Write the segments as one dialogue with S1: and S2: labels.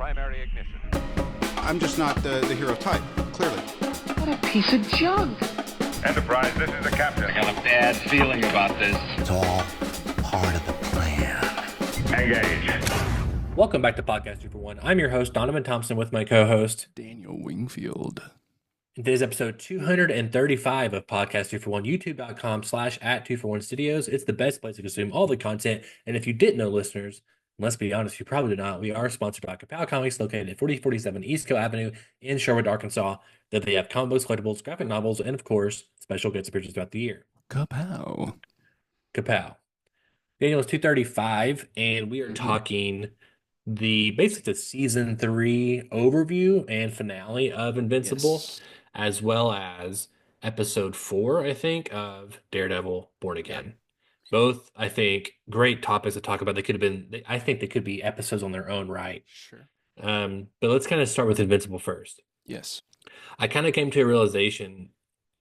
S1: primary ignition.
S2: I'm just not the hero type, clearly.
S3: What a piece of junk.
S1: Enterprise, this is the captain.
S4: I got a bad feeling about this.
S5: It's all part of the plan.
S1: Engage.
S6: Welcome back to Podcast 2 for 1. I'm your host, Donovan Thompson, with my co-host,
S2: Daniel Wingfield.
S6: Today's episode 235 of Podcast 2 for 1, youtube.com/@2for1 studios. It's the best place to consume all the content. And if you didn't know, listeners, let's be honest, you probably did not. We are sponsored by Kapow Comics, located at 4047 East Co Avenue in Sherwood, Arkansas. That they have comic books, collectibles, graphic novels, and of course, special guest appearances throughout the year.
S2: Kapow.
S6: Daniel, it's 235, and we are talking basically the season 3 overview and finale of Invincible, as well as episode 4, I think, of Daredevil Born Again. Both, I think, great topics to talk about. I think they could be episodes on their own right.
S2: Sure.
S6: But let's kind of start with Invincible first.
S2: Yes.
S6: I kind of came to a realization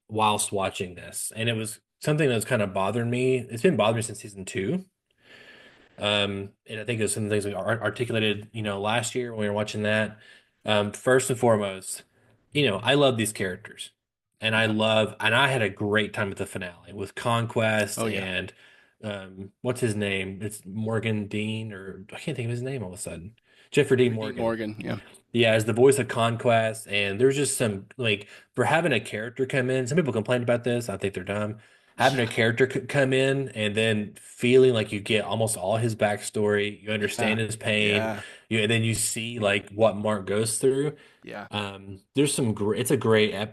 S6: whilst watching this, and it was something that was kind of bothering me. It's been bothering me since season 2. And I think there's some things we articulated, last year when we were watching that. First and foremost, I love these characters, and I had a great time with the finale with Conquest and what's his name? It's Morgan Dean, or I can't think of his name all of a sudden. Jeffrey Dean Morgan. Yeah, as the voice of Conquest, and there's just some, for having a character come in, some people complained about this, I think they're dumb. Having a character come in and then feeling like you get almost all his backstory, you understand his pain, and then you see what Mark goes through. There's some great. It's a great I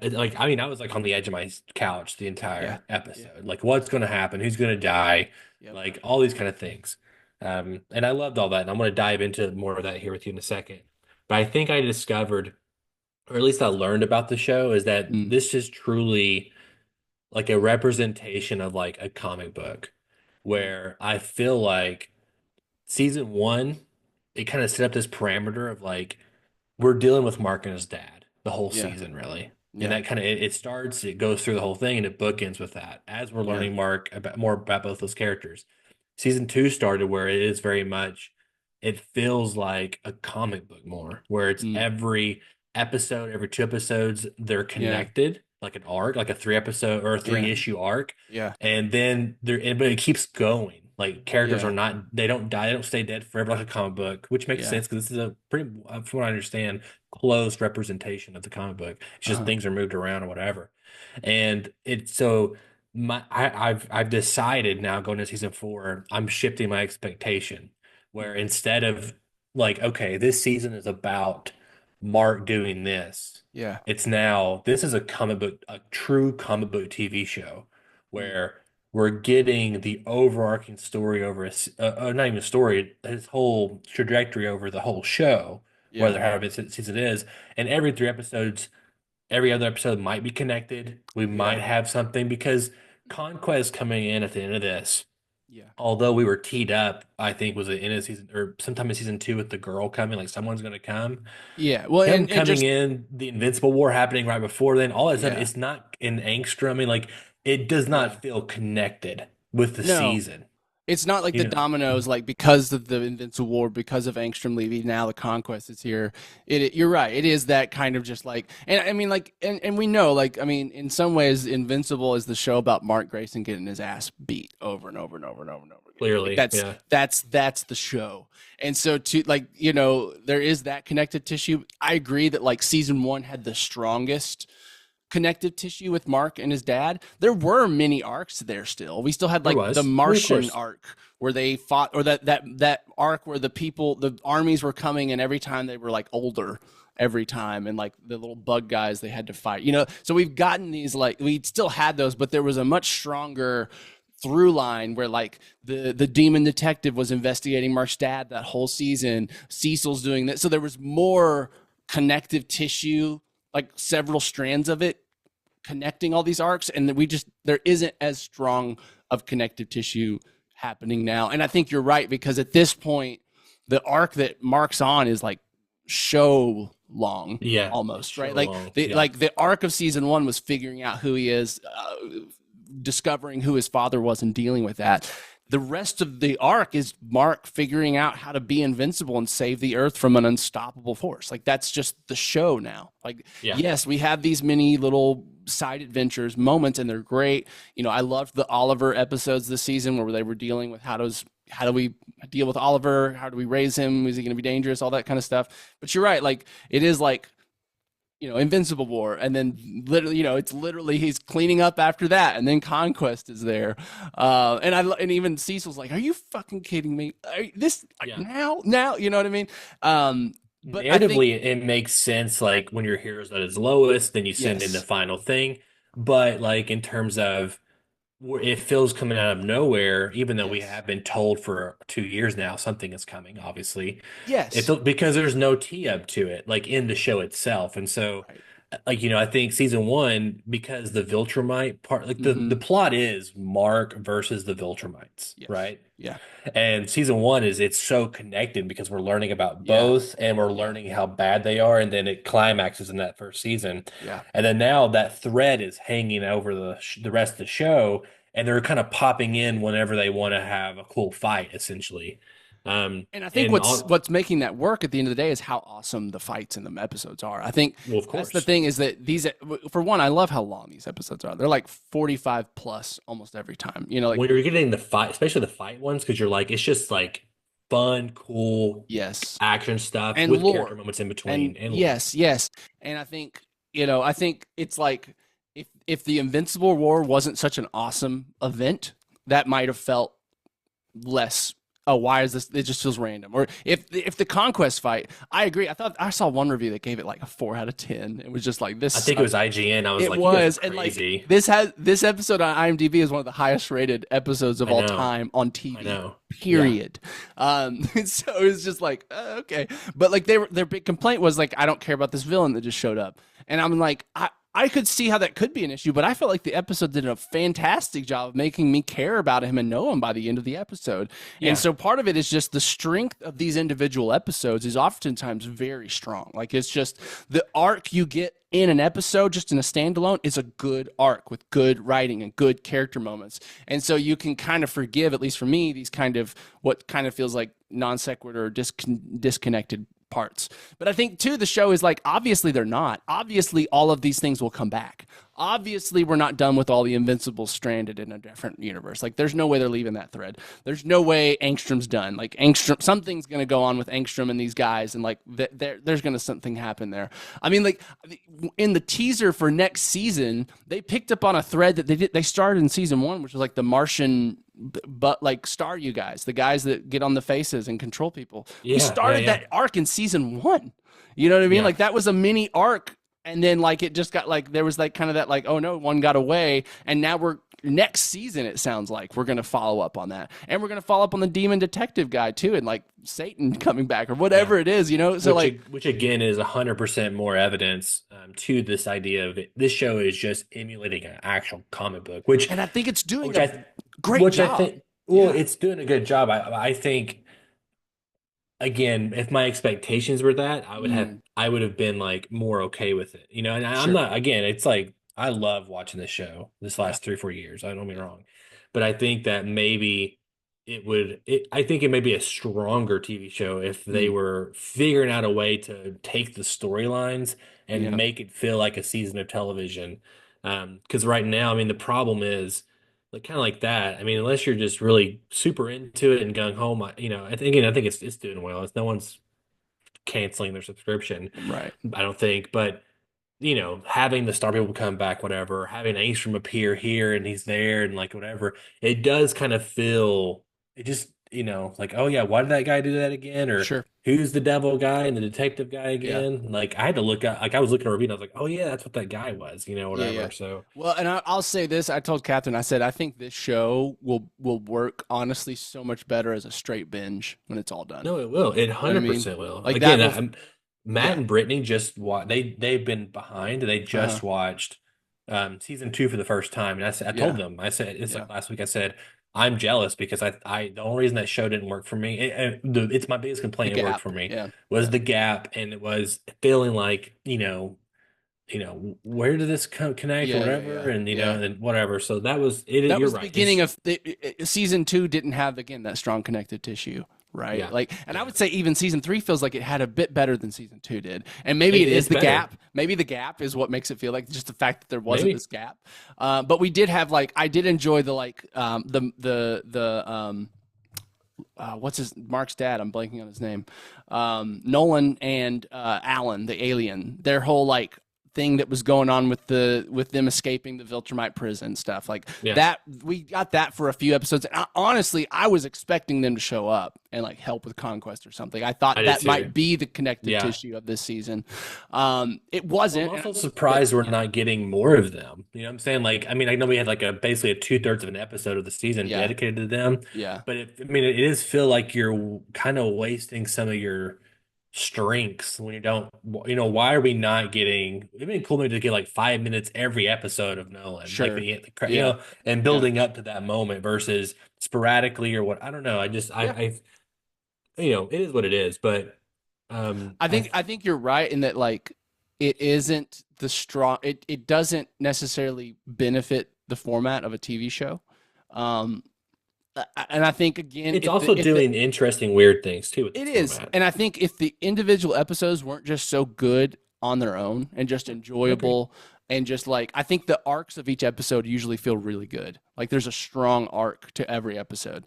S6: was on the edge of my couch the entire episode. What's going to happen? Who's going to die? All these kind of things. And I loved all that, and I'm going to dive into more of that here with you in a second. But I think I discovered, or at least I learned about the show, is that this is truly a representation of a comic book, where I feel like season 1, it kind of set up this parameter of we're dealing with Mark and his dad the whole season, really. And that kind of, it goes through the whole thing, and it bookends with that as we're learning more about both those characters. Season 2 started where it is very much, it feels like a comic book more, where it's every episode, every 2 episodes, they're connected, like an arc, like a 3-episode or a 3-issue arc. And then but it keeps going. Characters are not, they don't die, they don't stay dead forever like a comic book, which makes sense because this is a pretty, from what I understand, closed representation of the comic book. It's just things are moved around or whatever. And it's so I've decided now going into season 4, I'm shifting my expectation, where instead of okay, this season is about Mark doing this. It's now, this is a true comic book TV show where we're getting the overarching story over not even a story, his whole trajectory over the whole show, whether however season it is. And every 3 episodes, every other episode might be connected. We might have something, because Conquest coming in at the end of this, although we were teed up, I think was at the end of season or sometime in season 2 with the girl coming, someone's going to come.
S2: Well,
S6: him coming in, the Invincible War happening right before then, all that stuff, it's not in angst. It does not feel connected with the season.
S7: It's not like the dominoes, because of the Invincible War, because of Angstrom leaving, now the Conquest is here. You're right. It is that kind of just and I mean, and we know, in some ways, Invincible is the show about Mark Grayson getting his ass beat over and over and over and over and over again.
S6: Clearly,
S7: that's the show. And so there is that connective tissue. I agree that season 1 had the strongest connective tissue with Mark and his dad. There were many arcs there still. We still had the Martian arc where they fought, or that arc where the armies were coming, and every time they were older every time, and the little bug guys they had to fight. So we've gotten these we still had those, but there was a much stronger through line where the demon detective was investigating Mark's dad that whole season. Cecil's doing that. So there was more connective tissue, several strands of it connecting all these arcs, and there isn't as strong of connective tissue happening now. And I think you're right, because at this point, the arc that Mark's on is show long, almost, right? The arc of season 1 was figuring out who he is, discovering who his father was and dealing with that. the rest of the arc is Mark figuring out how to be invincible and save the Earth from an unstoppable force. Like that's just the show now. Like,
S6: Yeah.
S7: yes, we have these mini little side adventures moments, and they're great. You know, I loved the Oliver episodes this season where they were dealing with how do we deal with Oliver? How do we raise him? Is he going to be dangerous? All that kind of stuff. But you're right. Like it is like, you know, Invincible War, and then literally, you know, it's literally he's cleaning up after that, and then Conquest is there, and even Cecil's like, "Are you fucking kidding me? Now, you know what I mean?" But
S6: Narratively, it makes sense. Like when your hero's at his lowest, then you send in the
S7: Yes.
S6: final thing. But like in terms of where it feels coming out of nowhere, even though we
S7: Yes.
S6: have been told for 2 years now something is coming, obviously. It
S7: Yes,
S6: feels because there's no tee up to it, like in the show itself. And so,
S7: right.
S6: like, I think season one, because the Viltrumite part, like the
S7: Mm-hmm.
S6: plot is Mark versus the Viltrumites,
S7: Yes,
S6: right?
S7: yeah,
S6: And season one it's so connected because we're learning about
S7: yeah,
S6: both and we're learning how bad they are, and then it climaxes in that first season.
S7: yeah.
S6: And then now that thread is hanging over the rest of the show, and they're kind of popping in whenever they want to have a cool fight, essentially.
S7: And I think
S6: And
S7: what's
S6: all,
S7: making that work at the end of the day is how awesome the fights in the episodes are. I think
S6: well, of
S7: that's the
S6: course,
S7: thing is that these, for one, I love how long these episodes are. They're like 45 plus almost every time. You know, like
S6: when you're getting the fight, especially the fight ones, because you're like, it's just like fun, cool
S7: yes,
S6: action stuff
S7: and
S6: with character
S7: lore,
S6: moments in
S7: and
S6: between and lore.
S7: yes, and I think I think it's like if the Invincible War wasn't such an awesome event, that might have felt less. Oh, why is this? It just feels random. Or if the Conquest fight, I agree. I thought I saw one review that gave it like a 4 out of 10. It was just like this.
S6: I think it was IGN. I was
S7: It
S6: like, you guys
S7: was,
S6: are
S7: and like
S6: crazy.
S7: this episode on IMDb is one of the highest rated episodes of
S6: I
S7: all
S6: know.
S7: time on
S6: I
S7: TV.
S6: know.
S7: Period. So it was just like okay, but like their big complaint was like I don't care about this villain that just showed up, and I'm like I could see how that could be an issue, but I felt like the episode did a fantastic job of making me care about him and know him by the end of the episode.
S6: Yeah.
S7: And so part of it is just the strength of these individual episodes is oftentimes very strong. Like it's just the arc you get in an episode, just in a standalone, is a good arc with good writing and good character moments. And so you can kind of forgive, at least for me, these kind of what kind of feels like non sequitur or disconnected parts. But I think too the show is like obviously they're not. Obviously all of these things will come back. Obviously we're not done with all the Invincibles stranded in a different universe. Like there's no way they're leaving that thread. There's no way Angstrom's done. Like Angstrom, something's going to go on with Angstrom and these guys, and like there's going to something happen there. I mean, like in the teaser for next season, they picked up on a thread that they started in season 1, which was like the Martian but like star you guys, the guys that get on the faces and control people.
S6: Yeah,
S7: We started
S6: yeah.
S7: that arc in season 1. You know what I mean?
S6: Yeah.
S7: Like that was a mini arc, and then like it just got like there was like kind of that like, oh no, one got away, and now we're next season it sounds like we're gonna follow up on that. And we're gonna follow up on the demon detective guy too, and like Satan coming back or whatever it is, you know? So
S6: which again is 100% more evidence to this idea of it. This show is just emulating an actual comic book, which
S7: and I think it's doing
S6: which
S7: a great
S6: which
S7: job.
S6: I think it's doing a good job. I think again, if my expectations were that, I would have been like more okay with it, And I'm
S7: Sure.
S6: not. Again, it's like I love watching this show this
S7: Yeah.
S6: last 3 or 4 years. I don't get me wrong, but I think that maybe it would. I think it may be a stronger TV show if they were figuring out a way to take the storylines and
S7: Yeah.
S6: make it feel like a season of television. Because right now, I mean, the problem is like kind of like that. I mean, unless you're just really super into it and gung ho, I think it's doing well. It's no one's canceling their subscription,
S7: Right.
S6: I don't think. But having the star people come back, whatever, having Ace appear here and he's there and like whatever, it does kind of feel it just like, oh yeah, why did that guy do that again? Or
S7: Sure.
S6: who's the devil guy and the detective guy
S7: Yeah.
S6: again? Like I had to look at like I was looking at a review and I was like, oh yeah, that's what that guy was, whatever.
S7: Yeah.
S6: So
S7: Well, and I'll say this. I told Catherine, I said, I think this show will work honestly so much better as a straight binge when it's all done.
S6: no, it will. It
S7: what I mean?
S6: 100% will.
S7: Like
S6: Again,
S7: that
S6: Matt
S7: yeah.
S6: and Brittany just they've been behind. They just watched season 2 for the first time, and I
S7: Yeah.
S6: told them, I said it's
S7: Yeah.
S6: like last week. I said I'm jealous because I the only reason that show didn't work for me. It's my biggest
S7: The
S6: complaint. It worked
S7: gap.
S6: for me
S7: Yeah.
S6: was
S7: Yeah.
S6: the gap, and it was feeling like where did this connect or whatever, and and whatever. So that was it.
S7: That
S6: You're
S7: was the
S6: right.
S7: beginning of season 2 didn't have, again, that strong connective tissue, right?
S6: Yeah.
S7: Like, and I would say even season 3 feels like it had a bit better than season 2 did. And maybe it is the
S6: better.
S7: gap. Maybe the gap is what makes it feel like, just the fact that there wasn't
S6: Maybe.
S7: this gap. But we did have, like, I did enjoy the, like, what's Mark's dad? I'm blanking on his name. Nolan and Alan, the alien, their whole, like, thing that was going on with them escaping the Viltrumite prison stuff, like that. We got that for a few episodes, and honestly, I was expecting them to show up and, like, help with Conquest or something. I thought that might be the connective tissue of this season. It wasn't.
S6: I'm also surprised we're not getting more of them. You know what I'm saying? Like, I mean, I know we had like basically a 2/3 of an episode of the season dedicated to them.
S7: Yeah.
S6: But it is feel like you're kind of wasting some of your strengths when you don't. Why are we not getting? It'd be cool maybe to get like 5 minutes every episode of Nolan,
S7: Sure.
S6: and building up to that moment versus sporadically or what. I don't know. I it is what it is. But
S7: I think you're right in that, like, it isn't the strong. It doesn't necessarily benefit the format of a TV show. And I think, again,
S6: it's also doing interesting, weird things too.
S7: It is. And I think if the individual episodes weren't just so good on their own and just enjoyable, and just, like, I think the arcs of each episode usually feel really good. Like, there's a strong arc to every episode.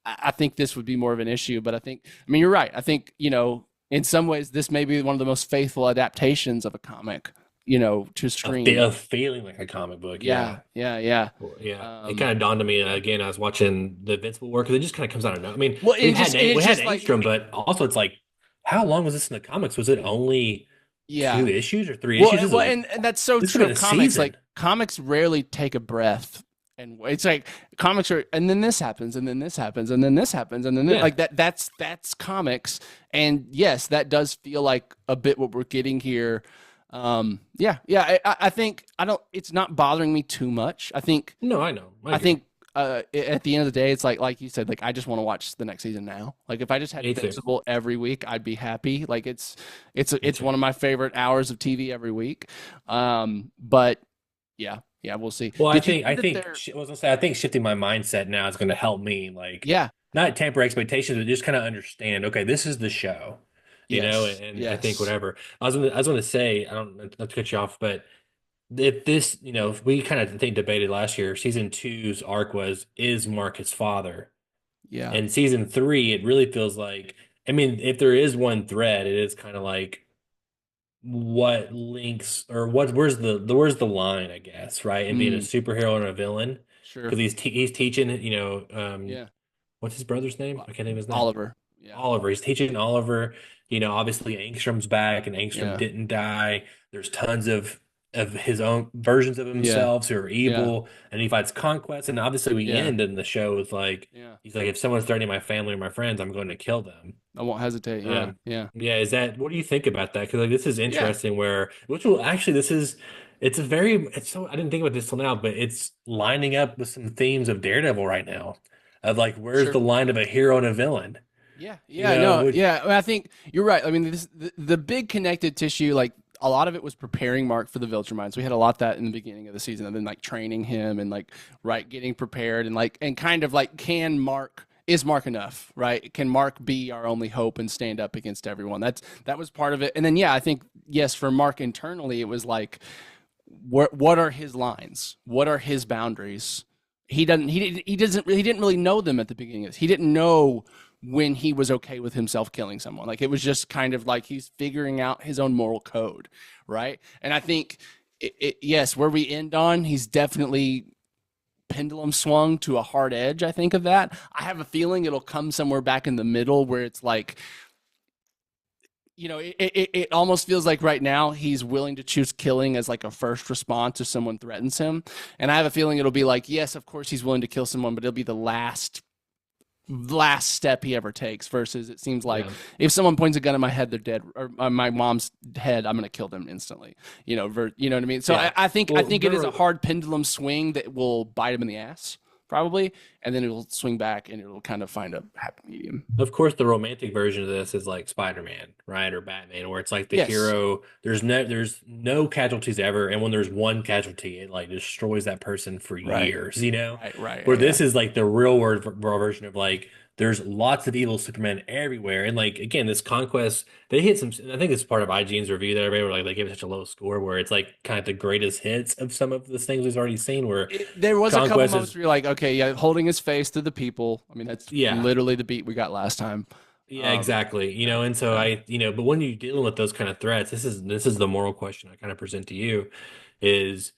S7: I think this would be more of an issue, but I mean, you're right. I think, in some ways, this may be one of the most faithful adaptations of a comic, to screen.
S6: Of feeling like a comic book.
S7: Yeah.
S6: It kind of dawned on me again. I was watching the Invincible work, because it just kind of comes out of nowhere. I mean,
S7: well,
S6: we had Angstrom, but also it's like, how long was this in the comics? Was it only 2 issues or 3 issues?
S7: And that's so true of comics. Like, comics rarely take a breath. And it's like comics are, and then this happens, and then this happens, and then this happens, and then like that. That's comics, and yes, that does feel like a bit what we're getting here. I think it's not bothering me too much. I think
S6: I know.
S7: I think at the end of the day, it's like you said, like, I just want to watch the next season now. Like, if I just had Invincible every week, I'd be happy. Like, it's one of my favorite hours of TV every week. But yeah, we'll see.
S6: Well, I think shifting my mindset now is going to help me, like, not temper expectations, but just kind of understand, okay, this is the show, and I think whatever. I was going to say, I don't, not to cut you off, but if this, if we kind of debated last year, season 2's arc is Mark his father?
S7: Yeah.
S6: And season 3, it really feels like, I mean, if there is one thread, it is kind of like, what links, or where's the line, I guess, right? And being a superhero and a villain.
S7: Sure.
S6: Because he's teaching, what's his brother's name? I can't think of his name.
S7: Oliver. Yeah.
S6: Oliver. He's teaching Oliver. Obviously Angstrom's back, and Angstrom didn't die. There's tons of his own versions of himself who are evil, and he fights Conquest. And obviously we end in the show with, like, he's like, if someone's threatening my family or my friends, I'm going to kill them.
S7: I won't hesitate. Yeah.
S6: Is that, what do you think about that? Because, like, this is interesting. I didn't think about this till now, but it's lining up with some themes of Daredevil right now, of, like, where's the line of a hero and a villain?
S7: I think you're right. I mean, the big connected tissue, like, a lot of it was preparing Mark for the Viltrumites. We had a lot of that in the beginning of the season, and then, like, training him and, like, getting prepared, and, like, and kind of like, is Mark enough, right? Can Mark be our only hope and stand up against everyone? That was part of it. And then, I think, yes, for Mark internally, it was like, what are his lines? What are his boundaries? He didn't really know them at the beginning of this. He didn't know when he was okay with himself killing someone. Like, it was just kind of like he's figuring out his own moral code, right? And I think, yes, where we end on, he's definitely pendulum swung to a hard edge, I think, of that. I have a feeling it'll come somewhere back in the middle where it's like, it almost feels like right now he's willing to choose killing as, like, a first response if someone threatens him. And I have a feeling it'll be like, yes, of course he's willing to kill someone, but it'll be the last step he ever takes, versus it seems like if someone points a gun at my head, they're dead, or my mom's head, I'm going to kill them instantly, you know what I mean? So I think it is a hard pendulum swing that will bite him in the ass, probably, and then it'll swing back and it'll kind of find a happy medium.
S6: Of course, the romantic version of this is like Spider-Man, right, or Batman, where it's like the
S7: Yes.
S6: hero. There's no casualties ever, and when there's one casualty, it like destroys that person for
S7: Right.
S6: years. You know,
S7: Right.
S6: where this is like the real world version of like there's lots of evil Superman everywhere, and like again, this Conquest they hit some. I think it's part of IGN's review that everybody were like they gave it such a low score, where it's like kind of the greatest hits of some of the things we've already seen. Where
S7: There was a couple
S6: Conquest
S7: moments
S6: is-
S7: where you're like, okay, yeah, holding his face to the people. I mean, that's
S6: Yeah.
S7: literally the beat we got last time.
S6: Yeah, exactly. You know, and so but when you're dealing with those kind of threats, this is the moral question I kind of present to you is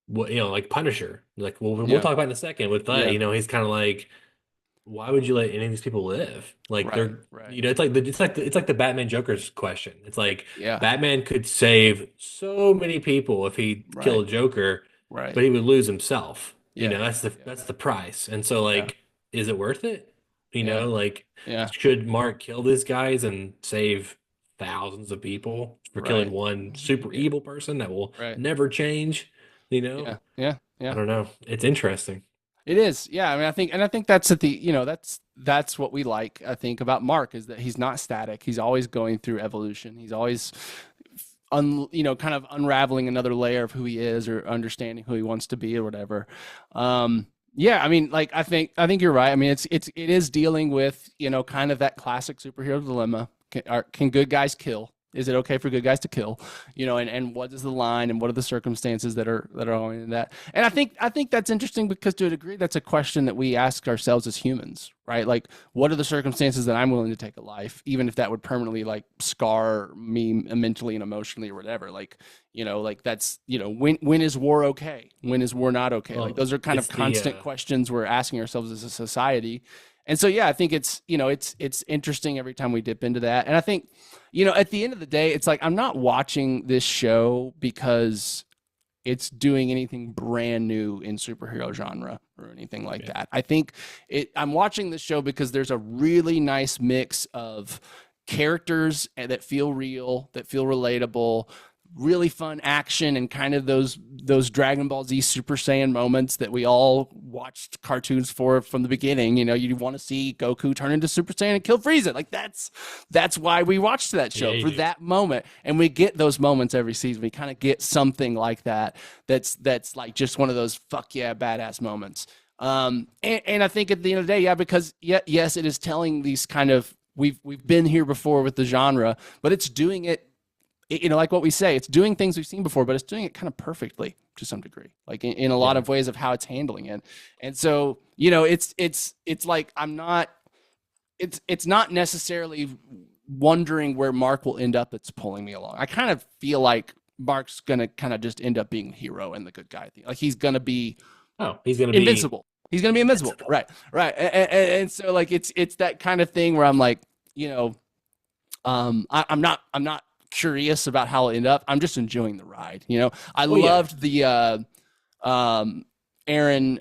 S6: what, like Punisher. Like we'll
S7: Yeah.
S6: talk about in a second with that,
S7: Yeah.
S6: he's kind of like, why would you let any of these people live? Like they're
S7: Right.
S6: it's like the Batman Joker's question. It's like
S7: Yeah.
S6: Batman could save so many people if he killed Joker,
S7: Right.
S6: but he would lose himself.
S7: Yeah.
S6: That's the price. And so like, is it worth it?
S7: Yeah.
S6: Like
S7: Yeah.
S6: should Mark kill these guys and save thousands of people for killing
S7: Right.
S6: one super evil person that will
S7: Right.
S6: never change?
S7: Yeah.
S6: I don't know. It's interesting.
S7: It is. Yeah. I mean, I think that's that's what we like, I think, about Mark is that he's not static. He's always going through evolution. He's always kind of unraveling another layer of who he is or understanding who he wants to be or whatever. Yeah, I mean, like I think you're right. I mean, it is dealing with, kind of that classic superhero dilemma. Can good guys kill? Is it okay for good guys to kill? And what is the line and what are the circumstances that are going in that? And I think that's interesting because to a degree that's a question that we ask ourselves as humans, right? Like, what are the circumstances that I'm willing to take a life, even if that would permanently like scar me mentally and emotionally or whatever? Like, like that's, when is war okay? When is war not okay? Like those are kind of constant questions we're asking ourselves as a society. And so, yeah, I think it's interesting every time we dip into that. And I think, at the end of the day, it's like, I'm not watching this show because it's doing anything brand new in superhero genre or anything like that. I think I'm watching this show because there's a really nice mix of characters that feel real, that feel relatable, really fun action, and kind of those Dragon Ball Z Super Saiyan moments that we all watched cartoons for from the beginning. You want to see Goku turn into Super Saiyan and kill Frieza. Like that's why we watched that show, for that moment. And we get those moments every season. We kind of get something like that. That's like just one of those fuck yeah badass moments. And I think at the end of the day, because yes, it is telling these kind of we've been here before with the genre, but it's doing it. Like what we say, it's doing things we've seen before, but it's doing it kind of perfectly to some degree, like in a lot of ways of how it's handling it. And so, it's like it's not necessarily wondering where Mark will end up that's pulling me along. I kind of feel like Mark's gonna kind of just end up being a hero and the good guy thing. Like he's gonna be invincible. He's gonna be invincible. Right. And so like it's that kind of thing where I'm like, I'm not curious about how it'll end up. I'm just enjoying the ride. I loved the Aaron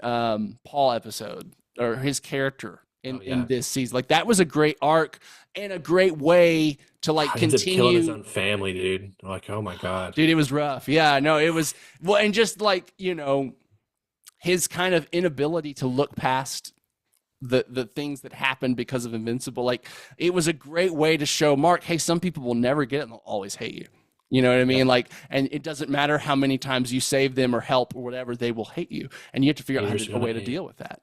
S7: Paul episode, or his character in this season. Like that was a great arc and a great way to like continue
S6: killing his own family, dude. Like, oh my god,
S7: dude, it was rough. Yeah, no, it was and just like his kind of inability to look past the things that happened because of Invincible. Like it was a great way to show Mark, hey, some people will never get it and they'll always hate you. You know what I mean? Like, and it doesn't matter how many times you save them or help or whatever, they will hate you. And you have to figure out a way to deal with that,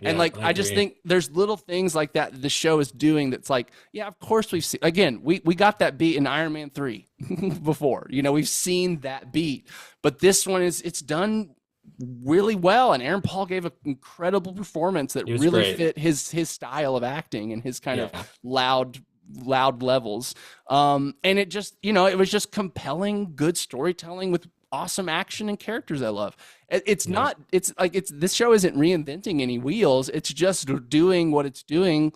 S7: And like, I just think there's little things like that the show is doing that's like, yeah, of course we've seen, again, we got that beat in Iron Man 3 before, we've seen that beat, but this one it's done really well, and Aaron Paul gave an incredible performance that really fit his style of acting and his kind of loud levels. And it just, it was just compelling, good storytelling with awesome action and characters I love. It's this show isn't reinventing any wheels. It's just doing what it's doing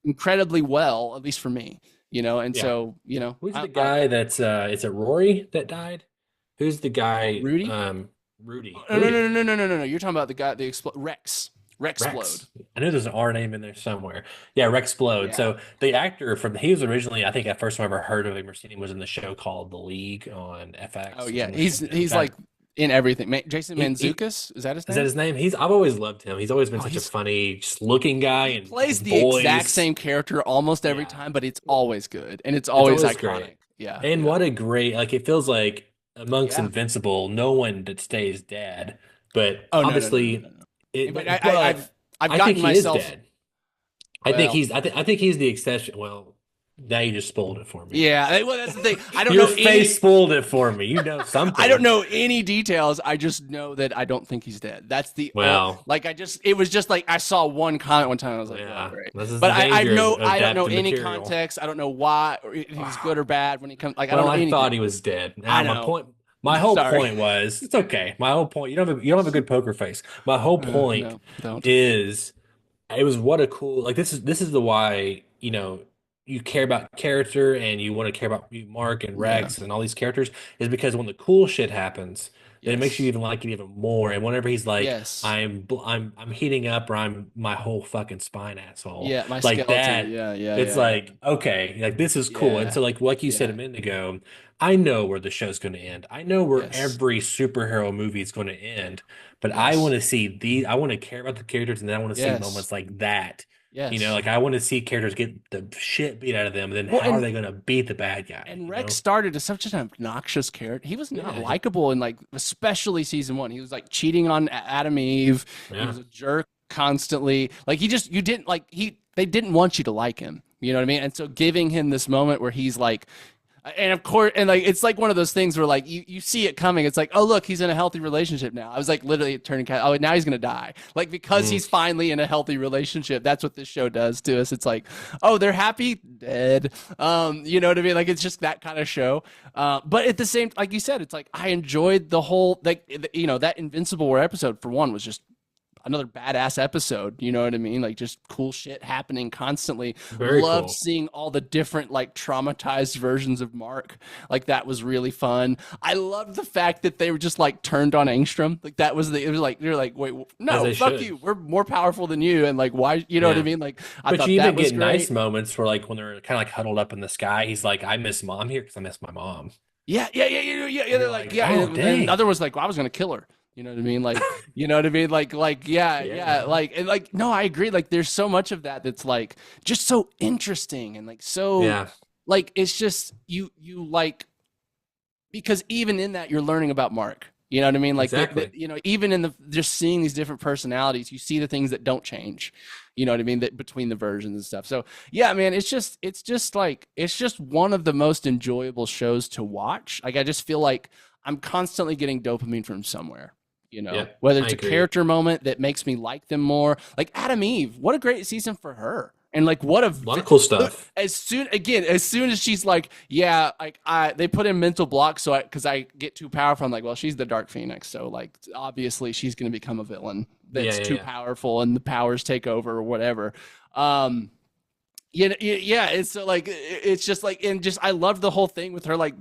S7: incredibly well, at least for me, and so,
S6: who's the guy that's is it Rory that died? Who's the guy?
S7: Rudy?
S6: Rudy.
S7: No. You're talking about the guy, Rex. Rexplode.
S6: I know there's an R name in there somewhere. Yeah, Rexplode.
S7: Yeah.
S6: So the actor he was originally, I think the first time I ever heard of him or seen him was in the show called The League on FX.
S7: Oh yeah, he's like in everything. Jason
S6: He-
S7: Mantzoukas, is that his
S6: Is
S7: name?
S6: that his name? I've always loved him. He's always been such a
S7: he's-
S6: funny, just looking guy
S7: He
S6: and
S7: plays
S6: his
S7: the exact
S6: voice.
S7: same character almost every
S6: Yeah.
S7: time, but it's always good and it's always
S6: always
S7: iconic.
S6: great.
S7: Yeah.
S6: And
S7: yeah.
S6: what a great, like, it feels like amongst
S7: Yeah.
S6: Invincible, no one that stays dead. But
S7: Oh, no,
S6: obviously,
S7: no.
S6: It,
S7: But
S6: but
S7: I've
S6: I
S7: gotten
S6: think he
S7: myself.
S6: is dead. I think
S7: Well-
S6: I think he's the exception. Well, now you just spoiled it for me.
S7: Yeah, well, that's the thing. I don't
S6: Your
S7: know
S6: face spoiled it for me. You know something.
S7: I don't know any details. I just know that I don't think he's dead. That's the
S6: Well.
S7: like it was just like I saw one comment one time. I was like,
S6: Yeah,
S7: oh, great.
S6: this is
S7: But
S6: the
S7: I
S6: danger
S7: know
S6: of
S7: I don't know
S6: adapted
S7: any
S6: material.
S7: context. I don't know why or if he's good or bad when he comes. Like I
S6: Well,
S7: don't know
S6: I
S7: anything.
S6: thought he was dead. Now,
S7: I
S6: my
S7: know.
S6: point, my whole
S7: Sorry.
S6: point was, it's okay. My whole point, you don't have a good poker face. My whole point
S7: No, don't.
S6: is, it was what a cool, like, this is the why, you care about character and you want to care about Mark and Rex and all these characters, is because when the cool shit happens, then it makes you even like it even more. And whenever he's like,
S7: Yes.
S6: I'm heating up, or I'm my whole fucking spine asshole.
S7: Yeah, my
S6: like
S7: skeleton.
S6: that.
S7: Yeah.
S6: It's like, okay, like, this is cool. And
S7: Yeah.
S6: so, like you said a
S7: Yeah.
S6: minute ago, I know where the show's going to end. I know where
S7: Yes.
S6: every superhero movie is going to end. But I
S7: Yes.
S6: want to see these. I want to care about the characters, and then I want to see
S7: Yes.
S6: moments like that.
S7: Yes.
S6: Like, I want to see characters get the shit beat out of them, and then
S7: Well,
S6: how are
S7: and-
S6: they going to beat the bad guy?
S7: And Rex started as such an obnoxious character. He was not likable in, like, especially season 1. He was like cheating on Adam Eve. He
S6: Yeah.
S7: was a jerk constantly. Like they didn't want you to like him. You know what I mean? And so giving him this moment where he's like, and of course, and like it's like one of those things where like you see it coming. It's like, oh look, he's in a healthy relationship now. I was like literally turning cat. Oh, now he's gonna die. Like because he's finally in a healthy relationship. That's what this show does to us. It's like, oh, they're happy, dead. You know what I mean? Like it's just that kind of show. But at the same, like you said, it's like I enjoyed the whole like that Invincible episode for one was just another badass episode, you know what I mean? Like just cool shit happening constantly.
S6: Very
S7: Loved
S6: cool.
S7: seeing all the different like traumatized versions of Mark. Like that was really fun. I loved the fact that they were just like turned on Angstrom. Like that was it was like they're like, wait, no,
S6: they
S7: fuck
S6: should.
S7: you. We're more powerful than you. And like why you know what I
S6: Yeah.
S7: mean? Like I
S6: But
S7: thought
S6: you
S7: that
S6: even
S7: was
S6: get
S7: great.
S6: nice moments where, like, when they're kind of like huddled up in the sky, he's like, I miss mom here because I miss my mom.
S7: Yeah. They're like, yeah.
S6: oh,
S7: And
S6: dang.
S7: the other was like, well, I was gonna kill her. You know what I mean? Like, you know what I mean? Like, yeah. Like, and like, no, I agree. Like, there's so much of that that's like just so interesting and like so,
S6: Yeah.
S7: like, it's just you like because even in that you're learning about Mark. You know what I mean? Like,
S6: Exactly.
S7: even in the just seeing these different personalities, you see the things that don't change. You know what I mean? That between the versions and stuff. So yeah, man, it's just one of the most enjoyable shows to watch. Like, I just feel like I'm constantly getting dopamine from somewhere.
S6: Yeah,
S7: Whether
S6: I
S7: it's a
S6: agree.
S7: character moment that makes me like them more. Like Adam Eve, what a great season for her. And like what a
S6: lot of cool stuff.
S7: As soon as she's like, yeah, like they put in mental blocks because I get too powerful. I'm like, well, she's the Dark Phoenix, so like obviously she's gonna become a villain that's too powerful and the powers take over or whatever. It's so like it's just like and just I loved the whole thing with her like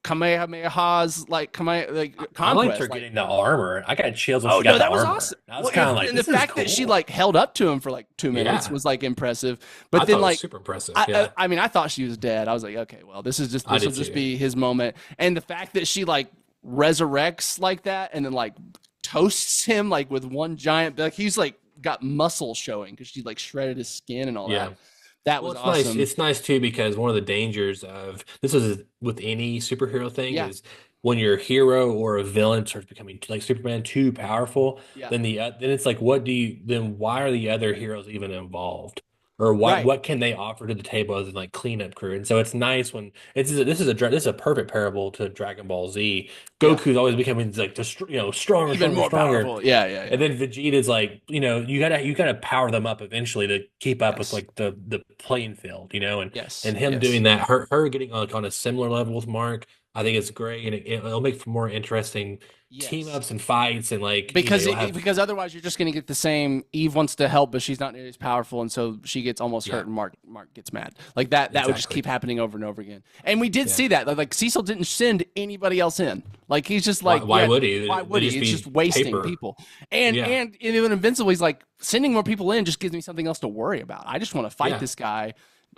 S7: Kamehameha's like Conquest.
S6: I liked her
S7: like,
S6: getting the armor. I got chills when
S7: oh
S6: she got
S7: no,
S6: the
S7: that was
S6: armor.
S7: awesome.
S6: I was kind of like,
S7: and
S6: this
S7: the
S6: is
S7: fact that she
S6: cool.
S7: like held up to him for like 2 minutes
S6: Yeah.
S7: was like impressive.
S6: I
S7: But
S6: thought
S7: then
S6: it was
S7: like
S6: super impressive.
S7: I mean, I thought she was dead. I was like, okay, well, this will
S6: I
S7: just
S6: did
S7: be his moment. And the fact that she like resurrects like that and then like toasts him like with one giant, like he's like got muscle showing because she like shredded his skin and all
S6: Yeah.
S7: that. That
S6: Well,
S7: was
S6: it's nice.
S7: awesome.
S6: It's nice too because one of the dangers of this is with any superhero thing
S7: Yeah.
S6: is when your hero or a villain starts becoming like Superman too powerful,
S7: Yeah.
S6: then then it's like, why are the other heroes even involved? Or
S7: Right.
S6: what can they offer to the table as a like cleanup crew? And so it's nice when this is a perfect parable to Dragon Ball Z. Goku's always becoming like stronger,
S7: Even more
S6: stronger.
S7: powerful. Yeah.
S6: And then Vegeta's like, you gotta power them up eventually to keep up with
S7: Yes.
S6: like the playing field, and
S7: Yes.
S6: and him
S7: Yes.
S6: doing that, her getting like on a similar level with Mark, I think it's great, and it'll make for more interesting team
S7: Yes.
S6: ups and fights and like
S7: Because
S6: you'll have-
S7: because otherwise you're just going to get the same. Eve wants to help, but she's not nearly as powerful, and so she gets almost hurt, and Mark gets mad. Like that would just
S6: Exactly.
S7: keep happening over and over again. And we did see that. Like Cecil didn't send anybody else in. Like he's just like,
S6: Why would he?
S7: Why would he?
S6: It'd
S7: It's
S6: just
S7: just
S6: be
S7: wasting
S6: paper.
S7: people. And
S6: Yeah.
S7: and in Invincible, he's like sending more people in just gives me something else to worry about. I just want to fight
S6: Yeah.
S7: this guy.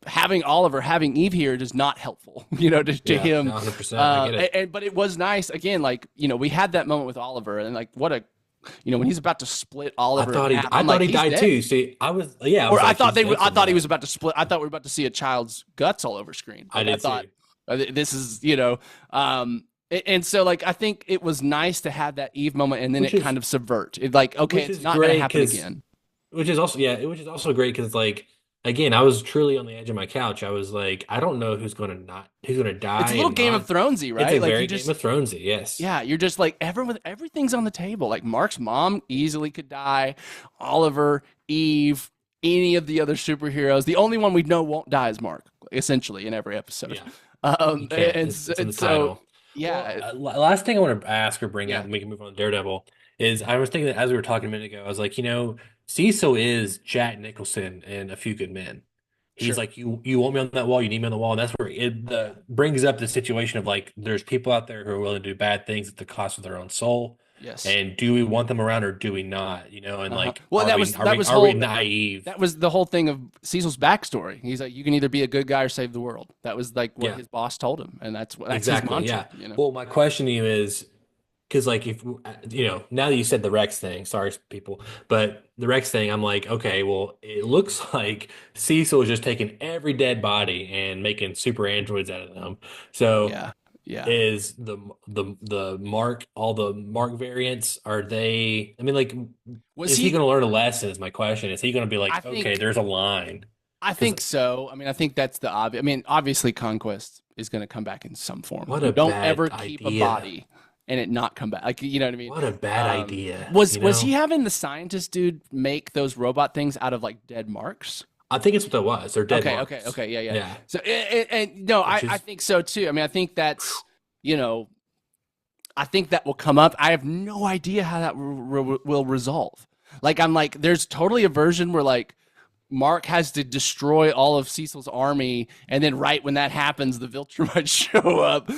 S7: having Eve here is not helpful, to him.
S6: 100%. I get it.
S7: But it was nice again, like, we had that moment with Oliver, and like what a, when he's about to split Oliver.
S6: I thought he died too. See, I thought he was about to split. I thought we were about to see a child's guts all over screen. Like, I thought
S7: this is, and so like I think it was nice to have that Eve moment, and then it kind of subvert. It like, okay, it's not going to happen again.
S6: Which is also great because like, again, I was truly on the edge of my couch. I was like, I don't know who's going to die.
S7: It's a little Game of Thronesy, right?
S6: It's
S7: like
S6: very Game of Thronesy, yes.
S7: Yeah, you're just like everything's on the table. Like Mark's mom easily could die. Oliver, Eve, any of the other superheroes. The only one we know won't die is Mark, essentially, in every episode.
S6: Yeah. It's in the title.
S7: Yeah.
S6: Last thing I want to ask or bring up, and we can move on to Daredevil, is I was thinking that as we were talking a minute ago, I was like, Cecil is Jack Nicholson in A Few Good Men. He's like, you want me on that wall, you need me on the wall. And that's where it brings up the situation of like, there's people out there who are willing to do bad things at the cost of their own soul.
S7: Yes.
S6: And do we want them around or do we not? And like,
S7: well,
S6: are we naive?
S7: That was the whole thing of Cecil's backstory. He's like, you can either be a good guy or save the world. That was like what his boss told him, and that's
S6: exactly
S7: his mantra,
S6: yeah. Well, my question to you is, because like if now that you said the Rex thing, sorry people, but the Rex thing, I'm like, okay, well, it looks like Cecil is just taking every dead body and making super androids out of them. So
S7: yeah.
S6: Is the Mark, all the Mark variants, are they? I mean, like, is he going to learn a lesson? Is my question. Is he going to be like, okay, there's a line?
S7: I think so. I mean, I think that's the obvious. I mean, obviously, Conquest is going to come back in some form. Don't ever keep a body and it not come back. Like, you know what I mean?
S6: What a bad idea.
S7: Was he having the scientist dude make those robot things out of like dead marks?
S6: I think it's what that was. They're dead marks.
S7: Okay, yeah. So, I think so too. I mean, I think that's, I think that will come up. I have no idea how that will resolve. Like, I'm like, there's totally a version where like Mark has to destroy all of Cecil's army, and then right when that happens, the Viltrumites show up,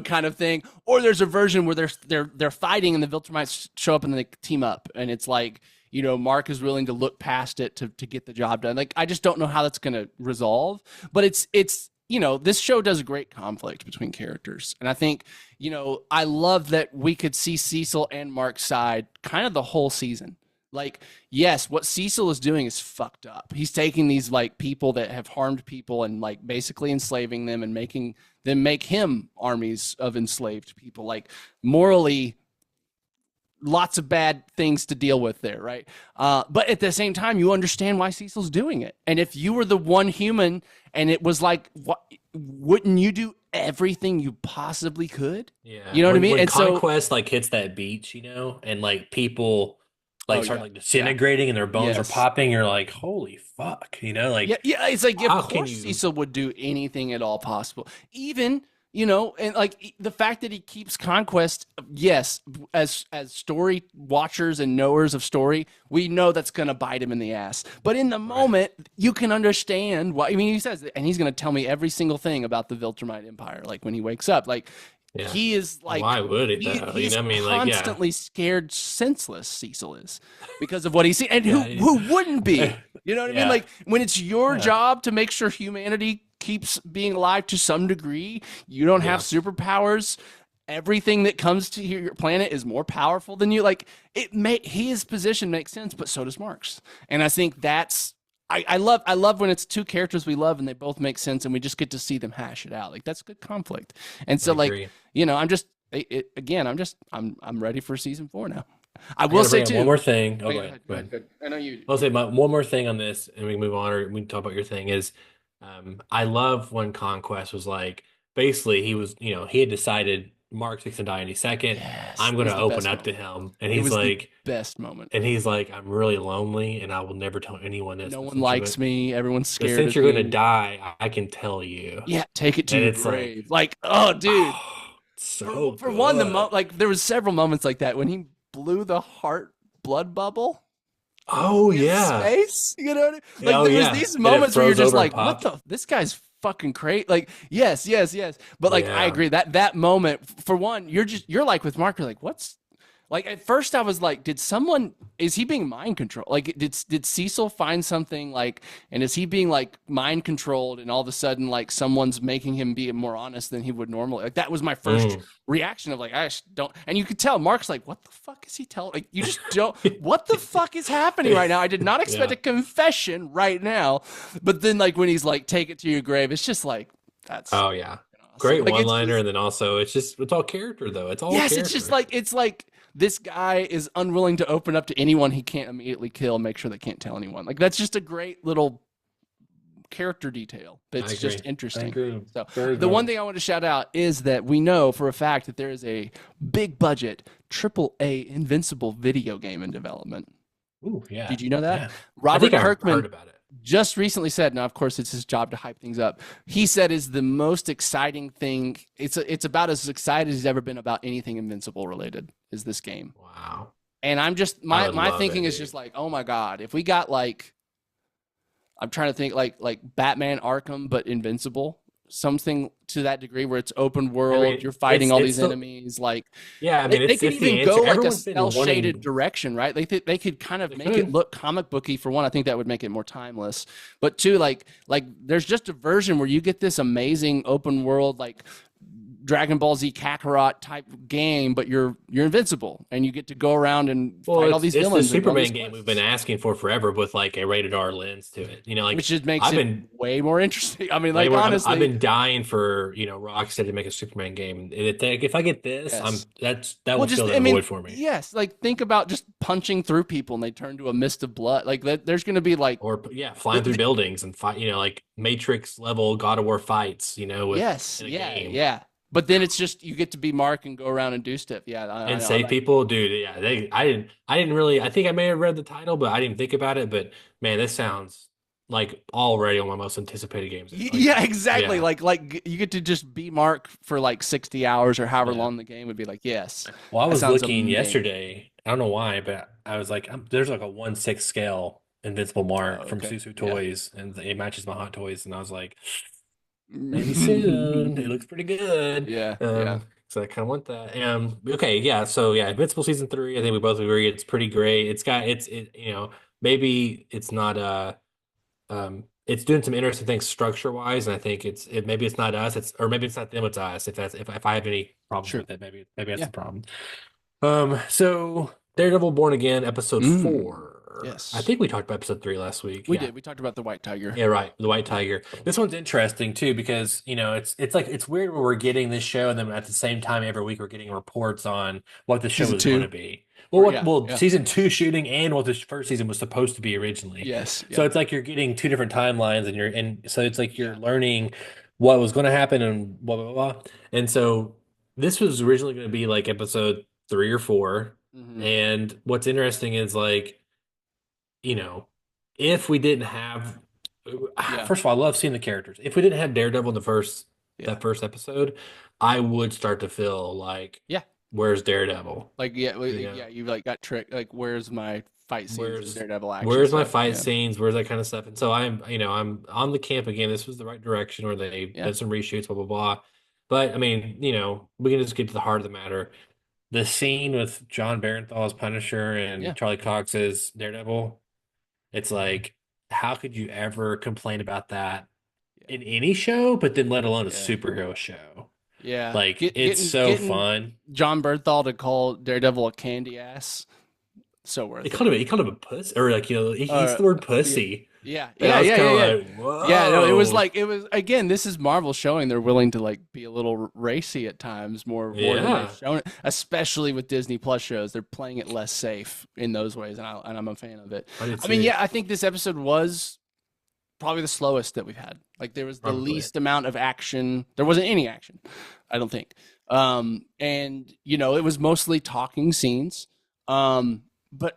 S7: kind of thing. Or there's a version where they're fighting, and the Viltrumites show up, and then they team up, and it's like, Mark is willing to look past it to get the job done. Like, I just don't know how that's going to resolve, but it's this show does a great conflict between characters. And I think, I love that we could see Cecil and Mark's side kind of the whole season. Like, yes, what Cecil is doing is fucked up. He's taking these like people that have harmed people and like basically enslaving them and making them make him armies of enslaved people. Like, morally, lots of bad things to deal with there, right? But at the same time, you understand why Cecil's doing it. And if you were the one human and it was like, wouldn't you do everything you possibly could?
S6: Yeah.
S7: You know what I mean?
S6: When
S7: and
S6: Conquest like hits that beach, and like people like start like disintegrating and their bones are popping, you're like, holy fuck, like
S7: it's like, of course Cecil would do anything at all possible. Even and like the fact that he keeps Conquest, yes, as story watchers and knowers of story, we know that's going to bite him in the ass. But in the moment, you can understand why. I mean, he says, and he's going to tell me every single thing about the Viltrumite Empire. Like when he wakes up, like he is like,
S6: why would it though?
S7: He's constantly scared, senseless. Cecil is because of what he's seen, and who wouldn't be? You know what I mean? Like when it's your job to make sure humanity keeps being alive to some degree, you don't have superpowers, everything that comes to your planet is more powerful than you. Like his position makes sense, but so does Mark's. And I think that's I love when it's two characters we love and they both make sense and we just get to see them hash it out. Like that's good conflict. And so like, I'm ready for season 4 now. I will say too.
S6: One more thing.
S7: Go ahead. I know you.
S6: I'll say one more thing on this, and we can move on, or we can talk about your thing. Is I love when Conquest was like, basically he was, he had decided Mark's going to die any second.
S7: Yes,
S6: I'm going to open up to him, and he's like,
S7: best moment.
S6: And he's like, I'm really lonely, and I will never tell anyone this.
S7: No one likes me. Everyone's scared.
S6: Since you're going to die, I can tell you.
S7: Yeah, take it to your grave. Like, oh, dude.
S6: So
S7: for one, there was several moments like that when he blew the heart blood bubble.
S6: Oh yeah,
S7: space. You know what I mean? Like there was these moments where you're just like, what this guy's fucking crazy. Like yes. But like I agree that moment, for one, you're like with Mark, you're like, Like at first I was like, is he being mind controlled? Like did Cecil find something like, and is he being like mind controlled and all of a sudden like someone's making him be more honest than he would normally? Like that was my first reaction of like, I just don't, and you could tell Mark's like, what the fuck is he telling? Like you just don't, what the fuck is happening right now? I did not expect a confession right now. But then like when he's like, take it to your grave, it's just like, that's.
S6: Oh yeah.
S7: Awesome.
S6: Great
S7: like,
S6: one-liner. And then also it's all character though. It's all
S7: yes,
S6: character.
S7: it's like this guy is unwilling to open up to anyone he can't immediately kill, make sure they can't tell anyone. Like that's just a great little character detail. That's just interesting.
S6: I agree.
S7: So the one thing I want to shout out is that we know for a fact that there is a big budget AAA Invincible video game in development.
S6: Ooh, yeah.
S7: Did you know that?
S6: Yeah.
S7: Robert
S6: I
S7: Kirkman
S6: heard about it.
S7: just recently said, now of course it's his job to hype things up. He said is the most exciting thing. It's about as excited as he's ever been about anything Invincible related is this game.
S6: Wow.
S7: And I'm just my thinking is just like, oh my God, if we got like, I'm trying to think like Batman Arkham, but Invincible, something to that degree where it's open world, you're fighting all these enemies. Like,
S6: yeah, I mean,
S7: they could even go like a cel-shaded
S6: wanting...
S7: direction, right? They could kind of make it look comic booky. For one, I think that would make it more timeless. But two, like there's just a version where you get this amazing open world, like Dragon Ball Z Kakarot type game, but you're invincible and you get to go around and fight all these villains.
S6: It's the Superman game we've been asking for forever with like a rated R lens to it. You know, like
S7: which just makes it way more interesting. I mean, like honestly,
S6: I've been dying for Rocksteady to make a Superman game. And if I get this, that will fill that void for me.
S7: Yes, like think about just punching through people and they turn to a mist of blood. Like there's going to be like
S6: flying through buildings and fight. Like Matrix level God of War fights.
S7: Yeah. But then it's just you get to be Mark and go around and do stuff. Yeah,
S6: save people, dude. Yeah, I didn't really. I think I may have read the title, but I didn't think about it. But man, this sounds like already one of my most anticipated games.
S7: Yeah, exactly. Yeah. Like you get to just be Mark for like 60 hours or however long the game would be. Like, yes.
S6: Well, I was looking yesterday. I don't know why, but I was like, there's like a 1/6 scale Invincible Mark from Susu Toys, and it matches my Hot Toys, and I was like. Maybe soon. It looks pretty good.
S7: Yeah.
S6: So I kind of want that. Okay. Yeah. So yeah, Invincible season 3. I think we both agree it's pretty great. Maybe it's not it's doing some interesting things structure wise, and I think maybe it's not us. Maybe it's not them. It's us. If I have any problems with it, maybe that's the problem. So Daredevil Born Again episode 4.
S7: Yes.
S6: I think we talked about episode 3 last week.
S7: We did. We talked about the White Tiger.
S6: Yeah, right. The White Tiger. This one's interesting too because it's weird where we're getting this show and then at the same time every week we're getting reports on what the show is going to be. Well, season 2 shooting and what the first season was supposed to be originally.
S7: Yes.
S6: So it's like you're getting two different timelines and so it's like you're learning what was going to happen and blah blah blah. And so this was originally going to be like episode 3 or 4. Mm-hmm. And what's interesting is like if we didn't have, first of all, I love seeing the characters. If we didn't have Daredevil in that first episode, I would start to feel like, where's Daredevil?
S7: Like, you like got tricked. Like, where's my fight scenes? Where's Daredevil action?
S6: Where's my fight scenes? Where's that kind of stuff? And so I'm on the camp again. This was the right direction where they did some reshoots, blah blah blah. But I mean, we can just get to the heart of the matter. The scene with John Barenthal as Punisher and Charlie Cox as Daredevil. It's like, how could you ever complain about that in any show, but then let alone a superhero show?
S7: Yeah.
S6: Like, it's so fun.
S7: John Bernthal to call Daredevil a candy ass. So worth it.
S6: He called him a puss, or like, he used the word pussy.
S7: Yeah.
S6: Like, whoa.
S7: Yeah, no, it was again, this is Marvel showing they're willing to like be a little racy at times, more than they've shown it, especially with Disney Plus shows. They're playing it less safe in those ways, and I'm a fan of it. I think this episode was probably the slowest that we've had. Like there was the least amount of action. There wasn't any action, I don't think. And it was mostly talking scenes. But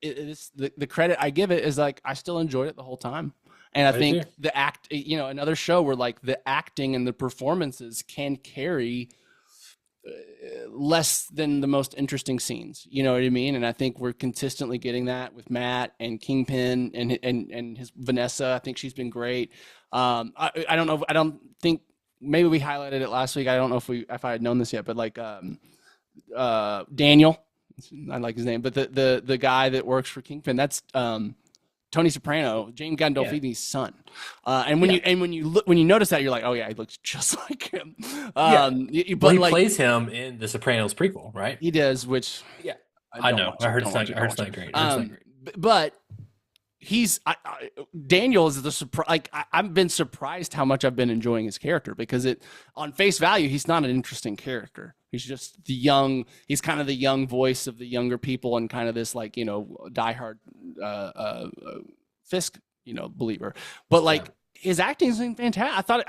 S7: it's the credit I give it is like I still enjoyed it the whole time, and I think the another show where like the acting and the performances can carry less than the most interesting scenes. You know what I mean? And I think we're consistently getting that with Matt and Kingpin and his Vanessa. I think she's been great. I don't know. I don't think maybe we highlighted it last week. I don't know if I had known this yet, but like Daniel. I like his name, but the guy that works for Kingpin, that's Tony Soprano, James Gandolfini's son. And when you notice that, you're like, oh yeah, he looks just like him.
S6: But
S7: he
S6: plays him in the Sopranos prequel, right?
S7: He does, which
S6: I know. I heard it's not great.
S7: But Daniel is the surprise. Like I've been surprised how much I've been enjoying his character, because on face value, he's not an interesting character. He's just he's kind of the young voice of the younger people, and kind of this like, diehard Fisk, believer. But his acting has been fantastic.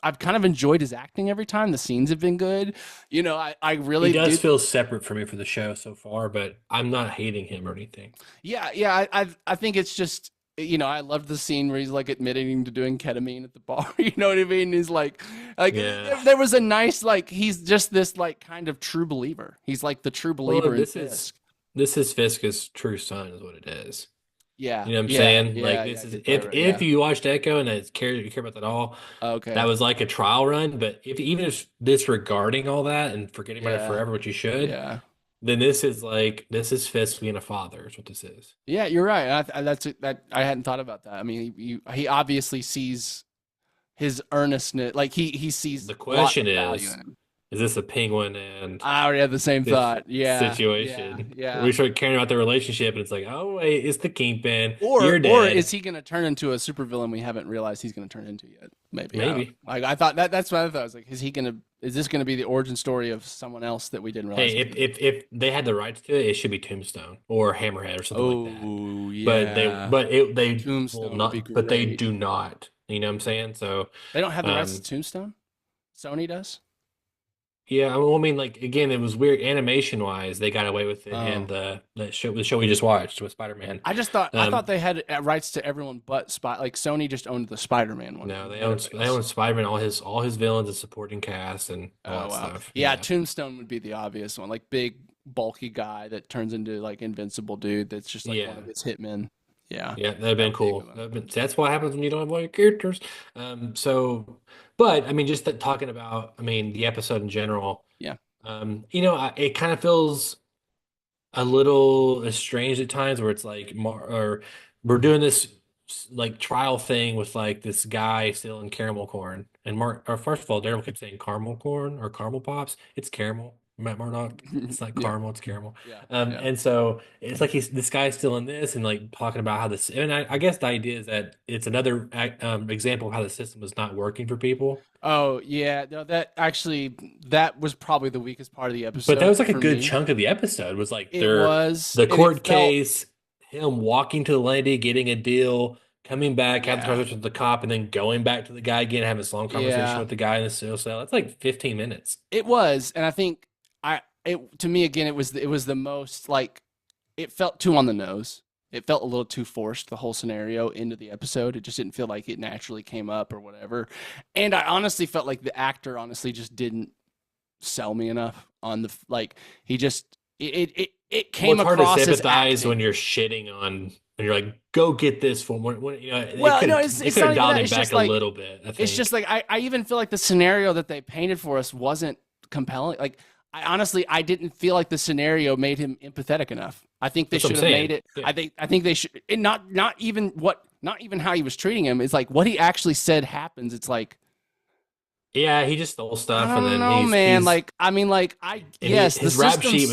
S7: I've kind of enjoyed his acting every time. The scenes have been good. I really
S6: he does feel separate for me for the show so far, but I'm not hating him or anything.
S7: Yeah. I think it's just, I loved the scene where he's like admitting to doing ketamine at the bar. You know what I mean? He's like there was a nice, like, he's just this like kind of true believer. He's like the true believer in Fisk.
S6: This is Fisk's true son is what it is.
S7: Yeah.
S6: You know what I'm saying? If you watched Echo and you care about that all,
S7: okay,
S6: that was like a trial run. But even if disregarding all that and forgetting about it forever, which you should, then this is Fisk being a father is what this is. Yeah,
S7: you're right. I hadn't thought about that. I mean, he obviously sees his earnestness. Like he sees
S6: the question is this a Penguin and
S7: I already had the same thought.
S6: Situation.
S7: Yeah.
S6: We start caring about the relationship, and it's like, oh wait, it's the Kingpin.
S7: Or is he going to turn into a supervillain we haven't realized he's going to turn into yet? Maybe. I thought that's what I thought. I was like, is this going to be the origin story of someone else that we didn't realize?
S6: Hey, if they had the rights to it should be Tombstone or Hammerhead or something like that.
S7: Oh yeah.
S6: But they
S7: Tombstone
S6: will not. But they do not. You know what I'm saying? So
S7: they don't have the rights to Tombstone. Sony does.
S6: Yeah, I mean, like, again, it was weird animation-wise. They got away with it, and the show we just watched with Spider-Man.
S7: I thought they had rights to everyone but Sony just owned the Spider-Man one.
S6: No, they own Spider-Man, all his villains and supporting cast and all that stuff.
S7: Yeah, Tombstone would be the obvious one, like big bulky guy that turns into like Invincible dude. That's just like one of his hitmen. Yeah,
S6: that'd have been cool. That's what happens when you don't have all your characters. But I mean, just talking about, the episode in general.
S7: Yeah.
S6: It kind of feels a little estranged at times, where it's like, or we're doing this like trial thing with like this guy stealing caramel corn, and first of all, Daredevil kept saying caramel corn or caramel pops. It's caramel. Matt Murdock. It's not caramel, it's caramel. And so it's like this guy's still in this and like talking about how this, and I guess the idea is that it's another example of how the system is not working for people.
S7: Oh yeah, no, that was probably the weakest part of the episode.
S6: But that was like a good chunk of the episode was like
S7: the
S6: court case, him walking to the lady, getting a deal, coming back, having the conversation with the cop, and then going back to the guy again, having this long conversation with the guy in the jail cell. It's like 15 minutes.
S7: It was, and I think to me again, it was the most like, it felt too on the nose. It felt a little too forced, the whole scenario into the episode. It just didn't feel like it naturally came up or whatever. And I honestly felt like the actor honestly just didn't sell me enough on the, like, he just, it came across as
S6: hard to sympathize
S7: acting.
S6: When you're shitting on, and you're like, go get this for more.
S7: It's
S6: could have dialed it back a little bit. I think.
S7: It's just like, I even feel like the scenario that they painted for us wasn't compelling. Like, I didn't feel like the scenario made him empathetic enough. I think they should have made it. Yeah. I think they should. Not even how he was treating him. It's like what he actually said happens. It's like,
S6: yeah, he just stole stuff.
S7: I don't know, man.
S6: His rap sheet his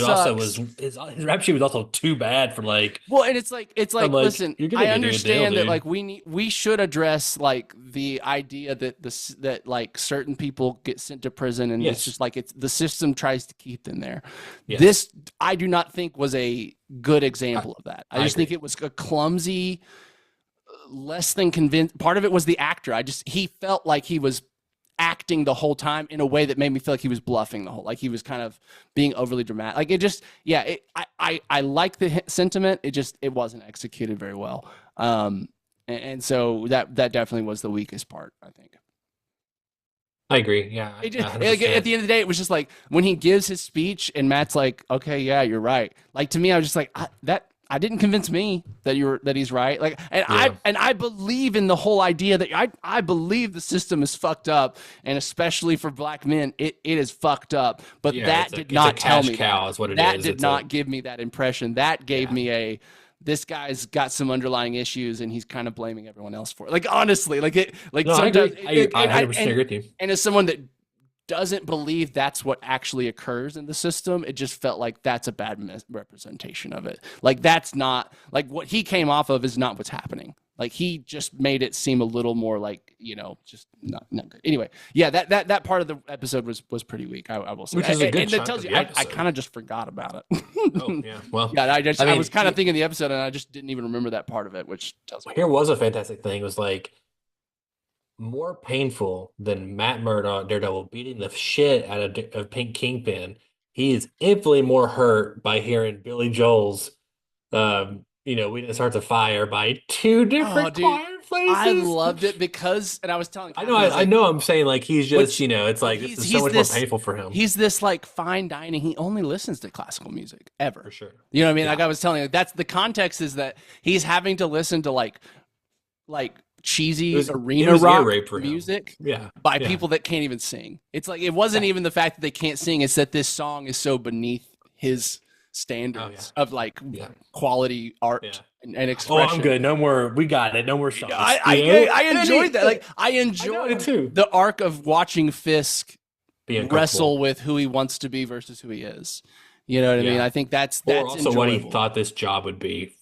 S6: rap sheet was also too bad for like.
S7: Well, and it's like listen, I understand that like we should address like the idea that like certain people get sent to prison, and it's just like the system tries to keep them there. Yes. This I do not think was a good example of that. I just think it was a clumsy, less than convinced. Part of it was the actor. He felt like he was acting the whole time in a way that made me feel like he was bluffing the whole, like he was kind of being overly dramatic. Like it just, I like the sentiment. It wasn't executed very well. And so that definitely was the weakest part, I think.
S6: I agree. Yeah.
S7: At the end of the day, it was just like when he gives his speech and Matt's like, okay, yeah, you're right. Like to me, I was just like, I didn't convince me that he's right. Like, and
S6: Yeah.
S7: I believe in the whole idea that I believe the system is fucked up, and especially for black men, it is fucked up. But
S6: Yeah,
S7: that did not tell
S6: cash
S7: me
S6: cow
S7: that.
S6: is what it
S7: That
S6: is.
S7: did
S6: It's
S7: not give me that impression. That gave
S6: Yeah.
S7: me this guy's got some underlying issues, and he's kind of blaming everyone else for it. Like, honestly, like
S6: No, I
S7: sometimes
S6: agree. I 100% agree with you.
S7: and as someone that doesn't believe that's what actually occurs in the system, it just felt like that's a bad representation of it. Like, that's not like what he came off of is not what's happening. Like, he just made it seem a little more like, just not good. Anyway, yeah, that part of the episode was pretty weak. I will say,
S6: Which is a good
S7: and it
S6: chunk
S7: tells
S6: of
S7: you,
S6: the
S7: I
S6: episode.
S7: kind of just forgot about it.
S6: Oh, yeah. Well,
S7: Yeah, I
S6: mean,
S7: was kind of thinking the episode, and I just didn't even remember that part of it, which tells me.
S6: here was a fantastic thing. It was like more painful than Matt Murdock, Daredevil, beating the shit out of Pink Kingpin. He is infinitely more hurt by hearing Billy Joel's, we didn't start the fire by two different
S7: Dude,
S6: quiet places.
S7: I loved it because, and I was telling
S6: I
S7: Catherine,
S6: know,
S7: was
S6: I
S7: like,
S6: know. I'm saying like he's just, it's like
S7: he's-
S6: this is
S7: he's
S6: so much
S7: this-
S6: more painful for him.
S7: He's this like fine dining. He only listens to classical music ever.
S6: For sure.
S7: You know what I mean?
S6: Yeah.
S7: Like I was telling you, that's the context is that he's having to listen to like cheesy
S6: It
S7: arena
S6: was ear
S7: rock
S6: rape for him.
S7: music
S6: Yeah.
S7: by
S6: Yeah.
S7: people that can't even sing. It's like it wasn't even the fact that they can't sing; it's that this song is so beneath his standards of like
S6: Yeah.
S7: quality art
S6: Yeah.
S7: and
S6: Oh,
S7: expression.
S6: I'm good. No more. We got it. No more songs.
S7: I enjoyed that. Like I enjoyed
S6: it too.
S7: the arc of watching Fisk
S6: Being
S7: wrestle with who he wants to be versus who he is. You know what I mean?
S6: Yeah.
S7: I think that's
S6: or also what he
S7: enjoyable.
S6: thought this job would be,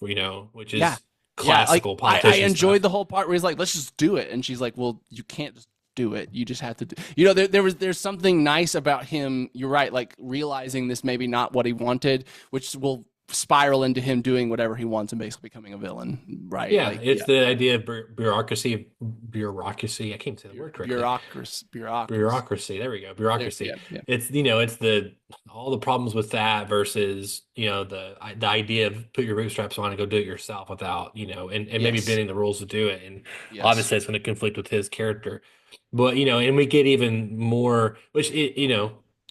S6: which is
S7: Yeah.
S6: classical
S7: I
S6: politician
S7: enjoyed
S6: stuff.
S7: the whole part where he's like, "Let's just do it," and she's like, "Well, you can't just do it. You just have to do." There's something nice about him. You're right, like realizing this maybe not what he wanted, which will spiral into him doing whatever he wants and basically becoming a villain, right?
S6: Yeah,
S7: Like,
S6: it's the idea of bureaucracy. I can't say the word correctly. Bureaucracy. There we go. Bureaucracy.
S7: Yeah.
S6: It's it's all the problems with that versus the idea of put your bootstraps on and go do it yourself without and maybe
S7: Yes.
S6: bending the rules to do it. And
S7: Yes.
S6: obviously it's going to conflict with his character, but and we get even more, which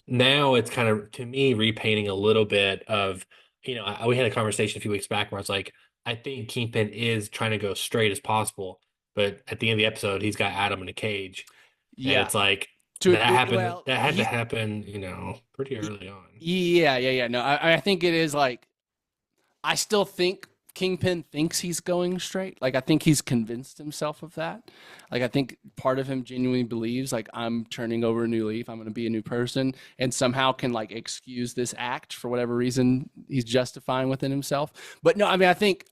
S6: now it's kind of to me repainting a little bit of we had a conversation a few weeks back where I was like, I think Kingpin is trying to go straight as possible, but at the end of the episode, he's got Adam in a cage.
S7: Yeah.
S6: And it's like
S7: To-
S6: that happened.
S7: well,
S6: that had to happen, pretty early on.
S7: Yeah. No, I think it is like, I still think Kingpin thinks he's going straight. Like, I think he's convinced himself of that. Like, I think part of him genuinely believes, like, I'm turning over a new leaf. I'm going to be a new person, and somehow can, like, excuse this act for whatever reason he's justifying within himself. But no, I mean, I think,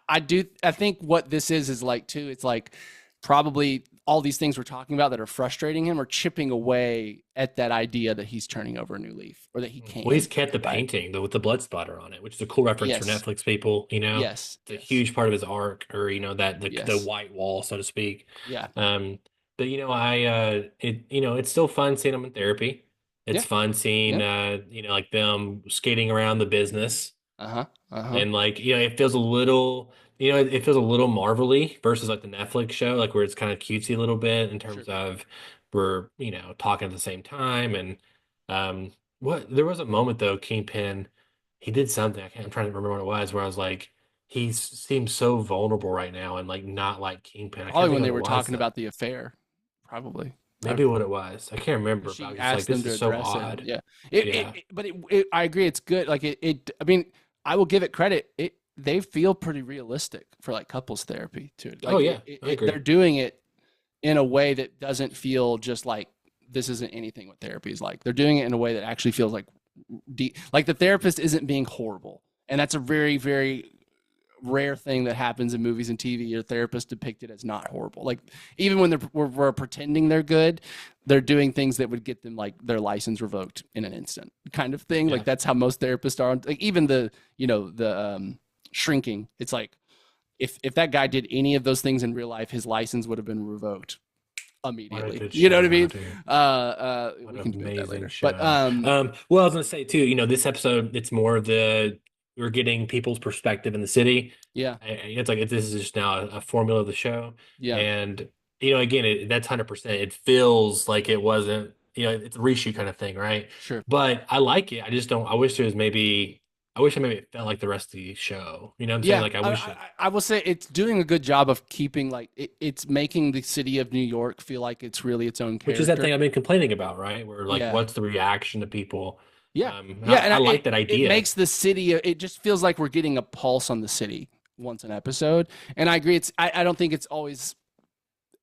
S7: I think what this is like, too, it's like probably all these things we're talking about that are frustrating him are chipping away at that idea that he's turning over a new leaf or that he can't.
S6: Well, he's kept the painting with the blood splatter on it, which is a cool reference for
S7: Yes.
S6: Netflix people.
S7: Yes.
S6: It's a huge part of his arc, or the
S7: Yes.
S6: white wall, so to speak.
S7: Yeah.
S6: But it's still fun seeing them in therapy. It's
S7: Yeah.
S6: fun seeing like them skating around the business. And like it feels a little it feels a little Marvel-y versus like the Netflix show, like where it's kind of cutesy a little bit in terms of we're talking at the same time. And there was a moment though, Kingpin, he did something, I'm trying to remember what it was, where I was like, he seems so vulnerable right now and like not like Kingpin. I can't
S7: Probably
S6: think
S7: when
S6: of
S7: they
S6: what
S7: were
S6: it was,
S7: talking
S6: though.
S7: about the affair. Probably.
S6: Maybe what it was, I can't remember.
S7: She
S6: But I was
S7: asked
S6: just
S7: them
S6: like,
S7: to
S6: this is so
S7: address
S6: odd.
S7: it. Yeah. But I agree. It's good. Like I mean, I will give it credit. They feel pretty realistic for like couples therapy too. Like,
S6: Oh, yeah, I agree.
S7: They're doing it in a way that doesn't feel just like this isn't anything what therapy is like. They're doing it in a way that actually feels like deep. Like the therapist isn't being horrible, and that's a very, very rare thing that happens in movies and TV. Your therapist depicted as not horrible. Like even when we're pretending they're good, they're doing things that would get them like their license revoked in an instant, kind of thing.
S6: Yeah.
S7: Like that's how most therapists are. Like even the shrinking. It's like if that guy did any of those things in real life, his license would have been revoked immediately.
S6: Good
S7: You know what I mean?
S6: show, dude.
S7: We can do that
S6: Amazing
S7: later.
S6: show.
S7: But
S6: Well, I was gonna say too, this episode, it's more of we're getting people's perspective in the city.
S7: yeah,
S6: It's like this is just now a formula of the show.
S7: yeah.
S6: And again, that's 100%. It feels like it wasn't, it's a reshoot kind of thing, right?
S7: Sure.
S6: But I like it. I just don't. I wish there was maybe I wish I maybe it felt like the rest of the show. You know what I'm saying?
S7: Yeah,
S6: Like I wish it,
S7: I will say it's doing a good job of keeping like it's making the city of New York feel like it's really its own
S6: which is that
S7: character.
S6: thing I've been complaining about, right? Where like,
S7: Yeah,
S6: what's the reaction to people?
S7: yeah,
S6: And
S7: yeah, and
S6: I like
S7: it
S6: that
S7: it
S6: idea.
S7: makes the city. It just feels like we're getting a pulse on the city once an episode. And I agree. I don't think it's always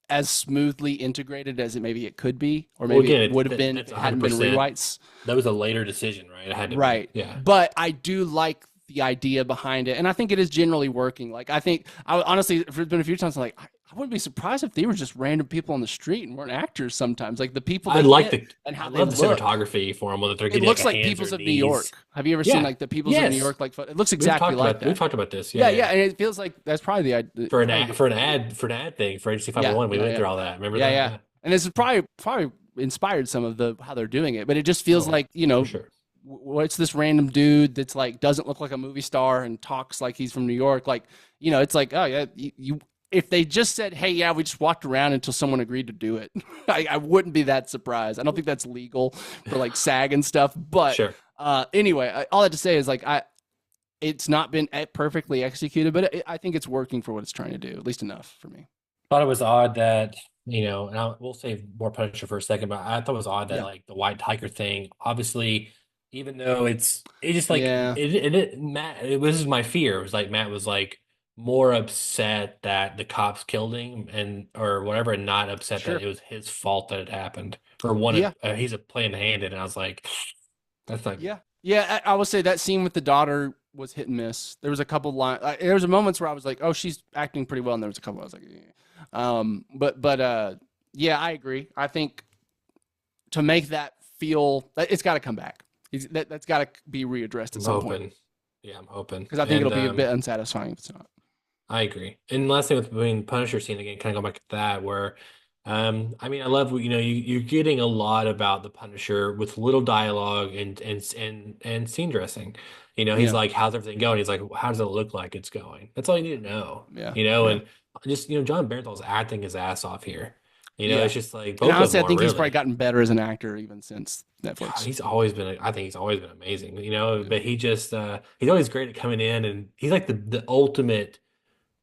S7: as smoothly integrated as it could be, or
S6: Well,
S7: maybe
S6: again,
S7: it would have been if
S6: that's
S7: it hadn't been
S6: 100%.
S7: rewrites.
S6: That was a later decision, right? It had to be.
S7: Right.
S6: Yeah.
S7: But I do like the idea behind it. And I think it is generally working. Like, I think, honestly, there's been a few times I'm like, I wouldn't be surprised if they were just random people on the street and weren't actors sometimes. Like, the people
S6: I
S7: they
S6: like
S7: get
S6: the
S7: and how
S6: I
S7: they
S6: love the
S7: look.
S6: cinematography for them, whether they're
S7: It
S6: getting
S7: looks
S6: like a
S7: like
S6: hands
S7: Peoples
S6: or
S7: of New
S6: knees.
S7: York. Have you ever seen
S6: Yeah.
S7: like the Peoples of New
S6: Yes.
S7: York? Like, it looks
S6: We've
S7: exactly
S6: talked
S7: like
S6: about
S7: that.
S6: we've talked about this.
S7: Yeah,
S6: Yeah,
S7: yeah. And it feels like that's probably
S6: For an
S7: probably
S6: ad for an ad thing for HC 501, we went through all that. Remember
S7: yeah,
S6: that?
S7: yeah. And it's probably inspired some of the how they're doing it, but it just feels
S6: Oh,
S7: like,
S6: for sure.
S7: what's this random dude that's like doesn't look like a movie star and talks like he's from New York? Like, it's like, oh yeah, you if they just said, hey, yeah, we just walked around until someone agreed to do it, I wouldn't be that surprised. I don't think that's legal for like SAG and stuff, but
S6: Sure.
S7: anyway, all I have to say is like it's not been perfectly executed, but I think it's working for what it's trying to do, at least enough for me.
S6: Thought it was odd that, and we'll save more Punisher for a second, but I thought it was odd that
S7: Yeah.
S6: like the White Tiger thing, obviously, even though it just like
S7: Yeah.
S6: Matt, this is my fear. It was like Matt was like more upset that the cops killed him and or whatever, and not upset
S7: Sure.
S6: that it was his fault that it happened or one
S7: Yeah.
S6: of he's a playing hand in, and I was like, that's like
S7: Yeah. Yeah, I will say that scene with the daughter was hit and miss. There was a couple lines. There was a moments where I was like, "Oh, she's acting pretty well," and there was a couple I was like, yeah, I agree. I think to make that feel, it's got to come back. That's got to be readdressed at
S6: I'm
S7: some
S6: hoping.
S7: point
S6: Yeah, I'm hoping
S7: because I think
S6: and
S7: it'll be a bit unsatisfying if it's not.
S6: I agree. And last thing with the Punisher scene again, kind of go back to that, where I mean, I love you're getting a lot about the Punisher with little dialogue and scene dressing. He's
S7: Yeah.
S6: like, "How's everything going?" He's like, "How does it look like it's going?" That's all you need to know.
S7: Yeah.
S6: Yeah.
S7: Yeah.
S6: And just John Bernthal's acting his ass off here.
S7: Yeah.
S6: It's just like
S7: And
S6: both of
S7: honestly,
S6: them
S7: I think
S6: are
S7: he's
S6: really.
S7: probably gotten better as an actor even since Netflix.
S6: I think he's always been amazing. But he just he's always great at coming in, and he's like the ultimate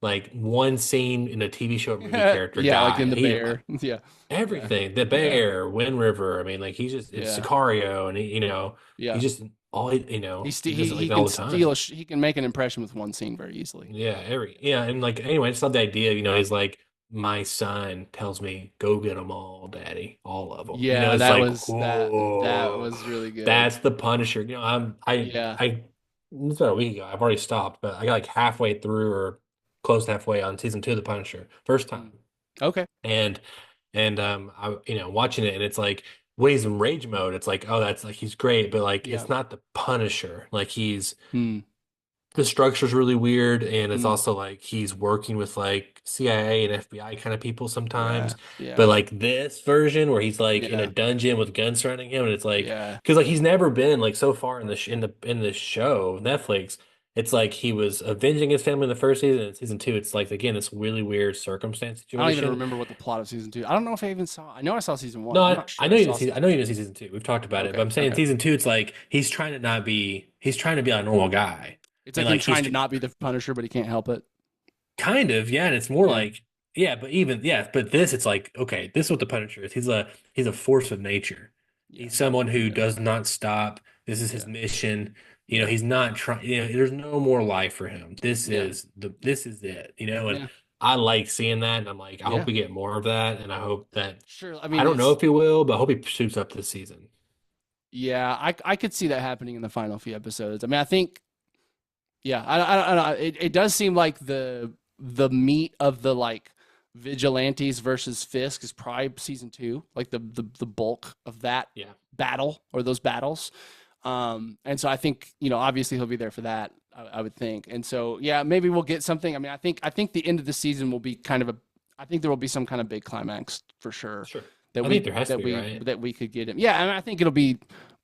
S6: like one scene in a TV show or movie character
S7: Yeah,
S6: guy.
S7: like in The
S6: He-
S7: Bear. Yeah.
S6: Everything, the bear, Wind River. I mean, like he's just it's
S7: Yeah.
S6: Sicario, and
S7: Yeah.
S6: he's just all he does it like all the time.
S7: He can make an impression with one scene very easily.
S6: And like anyway, I just love the idea. He's like, my son tells me, go get them all, daddy, all of them.
S7: Yeah,
S6: It's
S7: that
S6: like,
S7: was that
S6: whoa,
S7: was really good.
S6: that's the Punisher.
S7: Yeah.
S6: It's about a week ago. I've already stopped, but I got like halfway through or close to halfway on season 2 of the Punisher, first time.
S7: Okay.
S6: And I watching it, and it's like when he's in rage mode, it's like, oh, that's like he's great, but like
S7: Yeah.
S6: it's not the Punisher. Like
S7: Hmm.
S6: the structure's really weird, and it's
S7: Mm.
S6: also like he's working with like CIA and FBI kind of people sometimes.
S7: Yeah.
S6: But like this version where he's like in
S7: Yeah.
S6: a dungeon with guns surrounding him, and it's like
S7: Yeah.
S6: because like he's never been like so far in the show Netflix. It's like he was avenging his family in the first season, and season 2, it's like again this really weird circumstance
S7: I don't even
S6: situation.
S7: remember what the plot of season 2. I don't know if I even saw. I know I saw season 1.
S6: No,
S7: I'm
S6: I,
S7: not sure
S6: I know you
S7: saw
S6: didn't see. I know you didn't see season 2. We've talked about it, but I'm saying
S7: Okay.
S6: season 2, it's like he's trying to not be. He's trying to be a normal guy.
S7: It's like
S6: And,
S7: him
S6: he's
S7: trying to not be the Punisher, but he can't help it.
S6: kind of, yeah, and it's more
S7: Yeah.
S6: like, yeah, but this, it's like, okay, this is what the Punisher is. He's a force of nature.
S7: Yeah.
S6: He's someone who does not stop. This is his mission. He's not trying. There's no more life for him. This is it. And
S7: Yeah.
S6: I like seeing that, and I'm like, I
S7: Yeah.
S6: hope we get more of that, and I hope that.
S7: Sure.
S6: I don't know if he will, but I hope he shoots up this season.
S7: Yeah, I could see that happening in the final few episodes. I mean, I think, yeah, I don't know. It does seem like the meat of the like vigilantes versus Fisk is probably season 2, like the bulk of that battle or those battles. And so I think obviously he'll be there for that. I would think, and so yeah, maybe we'll get something. I mean, I think the end of the season will be kind of I think there will be some kind of big climax for sure.
S6: Sure.
S7: That
S6: I think there has to be, right?
S7: that we could get him. Yeah, and I think it'll be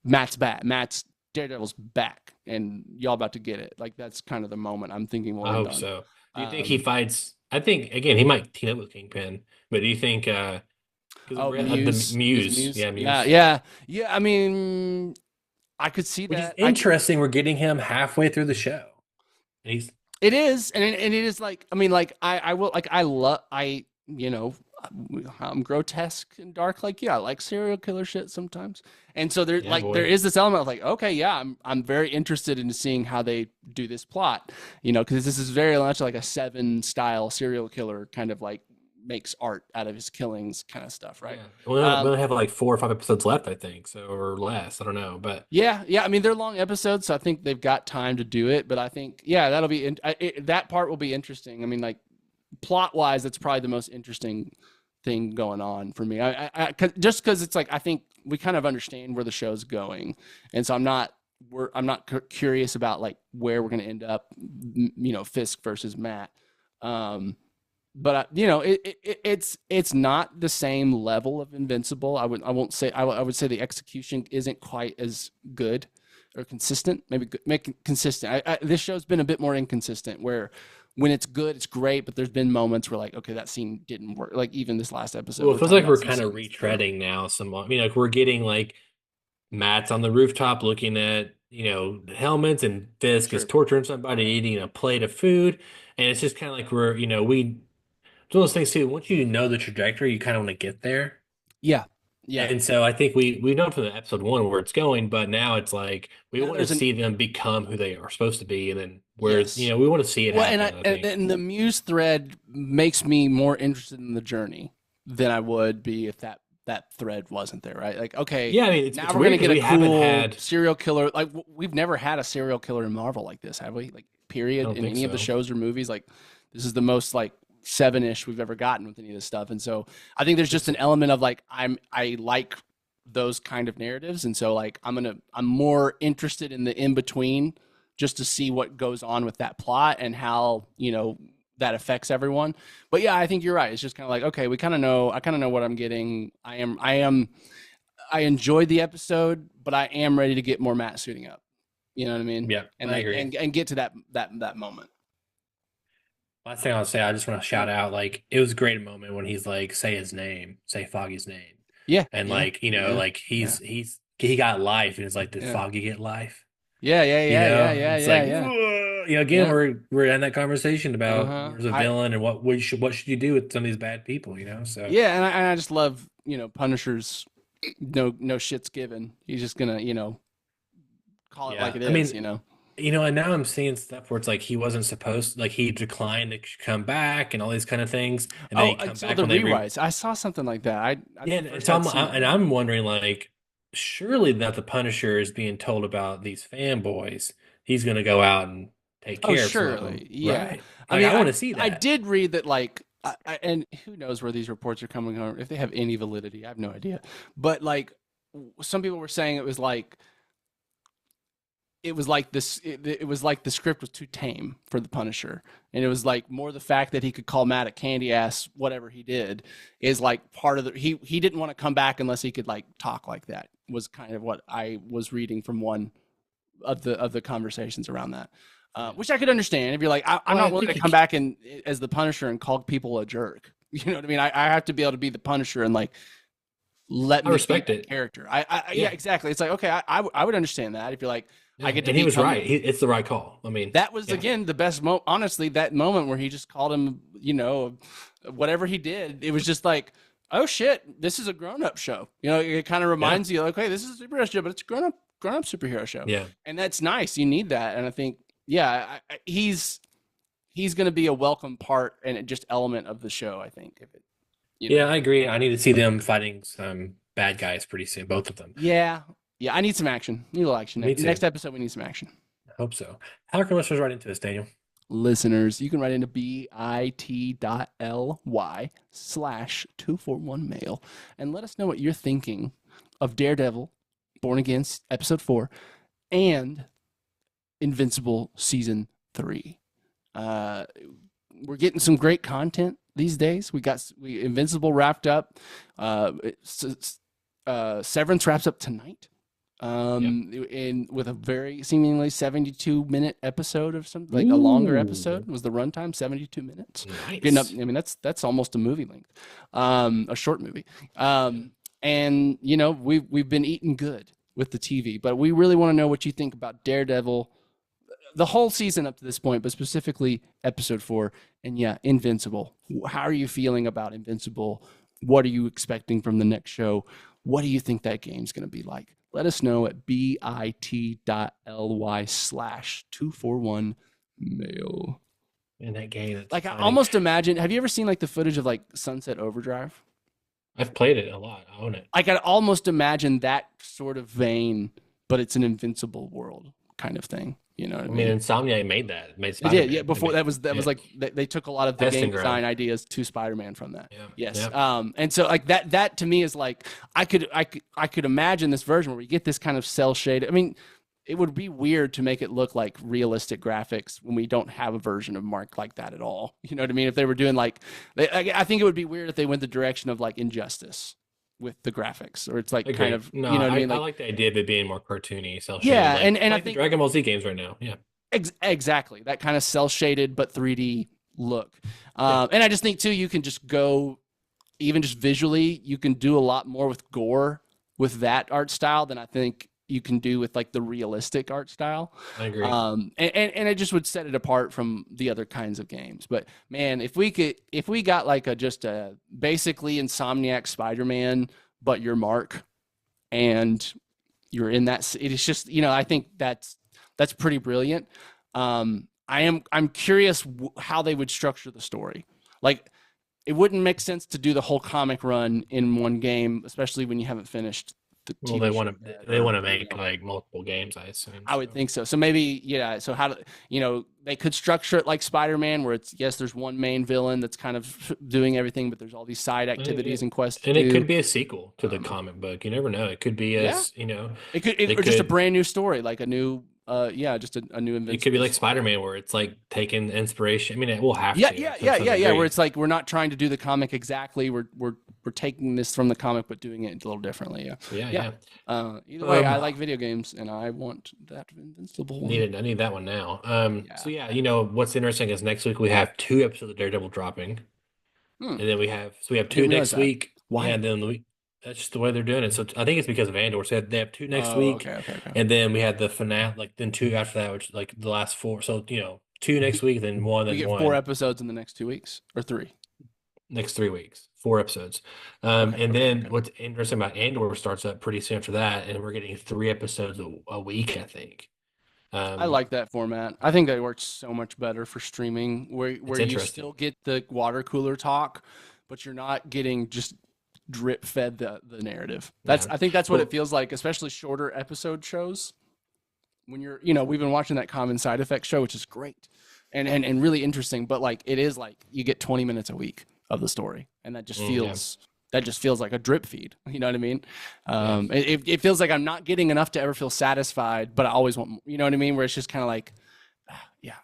S7: Matt's back. Matt's Daredevil's back, and y'all about to get it. Like that's kind of the moment I'm thinking we'll
S6: I
S7: end
S6: hope
S7: on.
S6: so. Do you think he fights? I think again he might team up with Kingpin, but do you think?
S7: Oh,
S6: The
S7: Muse.
S6: Muse,
S7: Is Muse?
S6: yeah, Muse.
S7: Yeah. I mean, I could see
S6: Which is
S7: that.
S6: interesting. We're getting him halfway through the show, and he's
S7: It is, and it is like, I mean, like I will, like I love, you know, I'm grotesque and dark, like yeah, I like serial killer shit sometimes, and so there,
S6: Yeah,
S7: like
S6: boy.
S7: there is this element of like, okay, yeah, I'm very interested in seeing how they do this plot, you know, because this is very much like a Seven style serial killer kind of like makes art out of his killings kind of stuff, right?
S6: Yeah. We only have like 4 or 5 episodes left, I think, so or less. I don't know, but
S7: Yeah, yeah. I mean, they're long episodes, so I think they've got time to do it. But I think, yeah, that'll be that part will be interesting. I mean, like plot wise, that's probably the most interesting thing going on for me. Just because it's like I think we kind of understand where the show's going, and so I'm not curious about like where we're going to end up. You know, Fisk versus Matt. But you know, it's not the same level of Invincible. I would say the execution isn't quite as good or consistent. Maybe make it consistent. This show's been a bit more inconsistent. Where when it's good, it's great, but there's been moments where like, okay, that scene didn't work. Like even this last episode.
S6: well, it feels like we're kind of retreading now. I mean, like we're getting like Matt's on the rooftop looking at helmets, and Fisk is torturing somebody, eating a plate of food, and it's just kind of like it's one of those things too. Once you know the trajectory, you kind of want to get there.
S7: Yeah, yeah.
S6: And so I think we know from the episode 1 where it's going, but now it's like we want to see them become who they are supposed to be, and then we want to see it happen.
S7: And the Muse thread makes me more interested in the journey than I would be if that thread wasn't there, right? Like, okay,
S6: yeah, I mean,
S7: now
S6: it's
S7: we're gonna get a
S6: cool
S7: serial killer. Like, we've never had a serial killer in Marvel like this, have we? Like, period, in any of the shows or movies. Like, this is the most like 7-ish we've ever gotten with any of this stuff, and so I think there's just an element of like I like those kind of narratives, and so like I'm more interested in the in between just to see what goes on with that plot and how that affects everyone. But yeah, I think you're right. It's just kind of like, okay, I kind of know what I'm getting. I enjoyed the episode, but I am ready to get more Matt suiting up. You know what I mean?
S6: Yeah,
S7: and
S6: I agree.
S7: And get to that moment.
S6: Last thing I'll say, I just want to shout out, like, it was a great moment when he's like, say Foggy's name.
S7: Yeah.
S6: And like, like he got life, and it's like, did Foggy get life?
S7: Yeah.
S6: It's like, again, we're in that conversation about there's a villain and what should you do with some of these bad people, So
S7: yeah, and I just love, Punisher's no shits given. He's just gonna, call it like it is,
S6: and now I'm seeing stuff where it's like he wasn't supposed, like he declined to come back and all these kind of things, and then he comes back
S7: the
S6: when they
S7: rewrites. I saw something like that.
S6: I'm wondering, like, surely that the Punisher is being told about these fanboys. He's going to go out and take care of
S7: surely, yeah.
S6: Right. I want to see that.
S7: I did read that, like, and who knows where these reports are coming from, if they have any validity. I have no idea. But like, some people were saying it was like this. It was like the script was too tame for the Punisher, and it was like more the fact that he could call Matt a candy ass, whatever he did, is like part of the. He didn't want to come back unless he could like talk like that. Was kind of what I was reading from one of the conversations around that, which I could understand if you're like, I'm not willing to come back and as the Punisher and call people a jerk. You know what I mean? I have to be able to be the Punisher and like let me
S6: respect it.
S7: Character. Yeah, exactly. It's like, okay, I would understand that if you're like.
S6: Yeah, I get to and he was right. It's the right call. I mean,
S7: that was again the best moment. Honestly, that moment where he just called him, whatever he did, it was just like, oh shit, this is a grown-up show. It kind of reminds you, like, okay, this is a superhero show, but it's a grown-up superhero show. Yeah, and that's nice. You need that, and I think, he's going to be a welcome part and just element of the show. I think.
S6: I agree. I need to see them fighting some bad guys pretty soon, both of them.
S7: Yeah, I need some action. Need a little action. Next episode, we need some action.
S6: I hope so. How can listeners write into this, Daniel?
S7: Listeners, you can write into bit.ly/241mail and let us know what you're thinking of Daredevil, Born Again, Episode 4, and Invincible Season 3. We're getting some great content these days. Invincible wrapped up. Severance wraps up tonight. With a very seemingly 72-minute episode of something, like a longer episode was the runtime, 72 minutes.
S6: Nice.
S7: I mean, that's almost a movie length, a short movie. And we've been eating good with the TV, but we really want to know what you think about Daredevil, the whole season up to this point, but specifically episode 4. And yeah, Invincible. How are you feeling about Invincible? What are you expecting from the next show? What do you think that game's going to be like? Let us know at bit.ly/241mail.
S6: In that game, it's
S7: Like, I
S6: funny.
S7: almost imagine, have you ever seen like the footage of like Sunset Overdrive?
S6: I've played it a lot. I own it.
S7: I can almost imagine that sort of vein, but it's an Invincible world kind of thing. You know what I
S6: I
S7: mean?
S6: mean, Insomniac made that. Made
S7: They
S6: Spider-Man.
S7: did, yeah. Before that was
S6: yeah.
S7: like they took a lot of the
S6: Testing
S7: game
S6: ground.
S7: design ideas to Spider-Man from that.
S6: Yeah.
S7: Yes.
S6: Yeah.
S7: And so like that to me is like I could imagine this version where we get this kind of cell shaded. I mean, it would be weird to make it look like realistic graphics when we don't have a version of Mark like that at all. You know what I mean? If they were doing like, I think it would be weird if they went the direction of like Injustice with the graphics, or it's like
S6: Agreed.
S7: kind of,
S6: No,
S7: you know what I mean?
S6: I
S7: Like,
S6: like the idea of it being more cartoony, cell shaded.
S7: Yeah,
S6: like,
S7: and I
S6: like the
S7: think-
S6: Dragon Ball Z games right now. Yeah.
S7: Exactly, that kind of cell shaded but 3D look. And I just think too, you can just go, even just visually, you can do a lot more with gore with that art style than I think you can do with like the realistic art style.
S6: I agree.
S7: And it just would set it apart from the other kinds of games. But man, if we got like just a basically Insomniac Spider-Man, but you're Mark and you're in that, it is just, I think that's pretty brilliant. I'm curious how they would structure the story. Like, it wouldn't make sense to do the whole comic run in one game, especially when you haven't finished the
S6: Well,
S7: TV
S6: they
S7: show
S6: want to
S7: yet,
S6: they
S7: or,
S6: want to make like multiple games, I assume.
S7: I would think so. So maybe, yeah. So how do they could structure it like Spider-Man, where it's, yes, there's one main villain that's kind of doing everything, but there's all these side activities and quests.
S6: And it could be a sequel to the comic book. You never know. It could be
S7: Yeah. It could, or just a brand new story, like a new, just a new Invincible.
S6: It could be like Spider-Man, where it's like taking inspiration. I mean, it will have to. to some
S7: Yeah. Where
S6: degree.
S7: it's like we're not trying to do the comic exactly. We're taking this from the comic, but doing it a little differently. Yeah.
S6: Yeah.
S7: Either way, I like video games, and I want that Invincible one.
S6: I need that one now. So yeah, what's interesting is next week we have 2 episodes of Daredevil dropping, and then we have 2
S7: Didn't realize
S6: next
S7: that.
S6: week.
S7: Why?
S6: Yeah, and then that's just the way they're doing it. So I think it's because of Andor. So they have 2 next week,
S7: Okay.
S6: and then we had the finale, like then 2 after that, which like the last 4. So 2 next week, then 1,
S7: We
S6: then
S7: get
S6: 1.
S7: 4 episodes in the next 2 weeks or 3.
S6: Next 3 weeks, 4 episodes. And then what's interesting about Andor starts up pretty soon after that, and we're getting 3 episodes a week, I think.
S7: I like that format. I think that works so much better for streaming, where you
S6: interesting.
S7: still get the water cooler talk, but you're not getting just drip fed the narrative. I think that's what it feels like, especially shorter episode shows. When you're, we've been watching that Common Side Effects show, which is great and really interesting, but like it is like you get 20 minutes a week of the story, and that just feels like a drip feed. You know what I mean? It feels like I'm not getting enough to ever feel satisfied, but I always want, you know what I mean? Where it's just kind of like,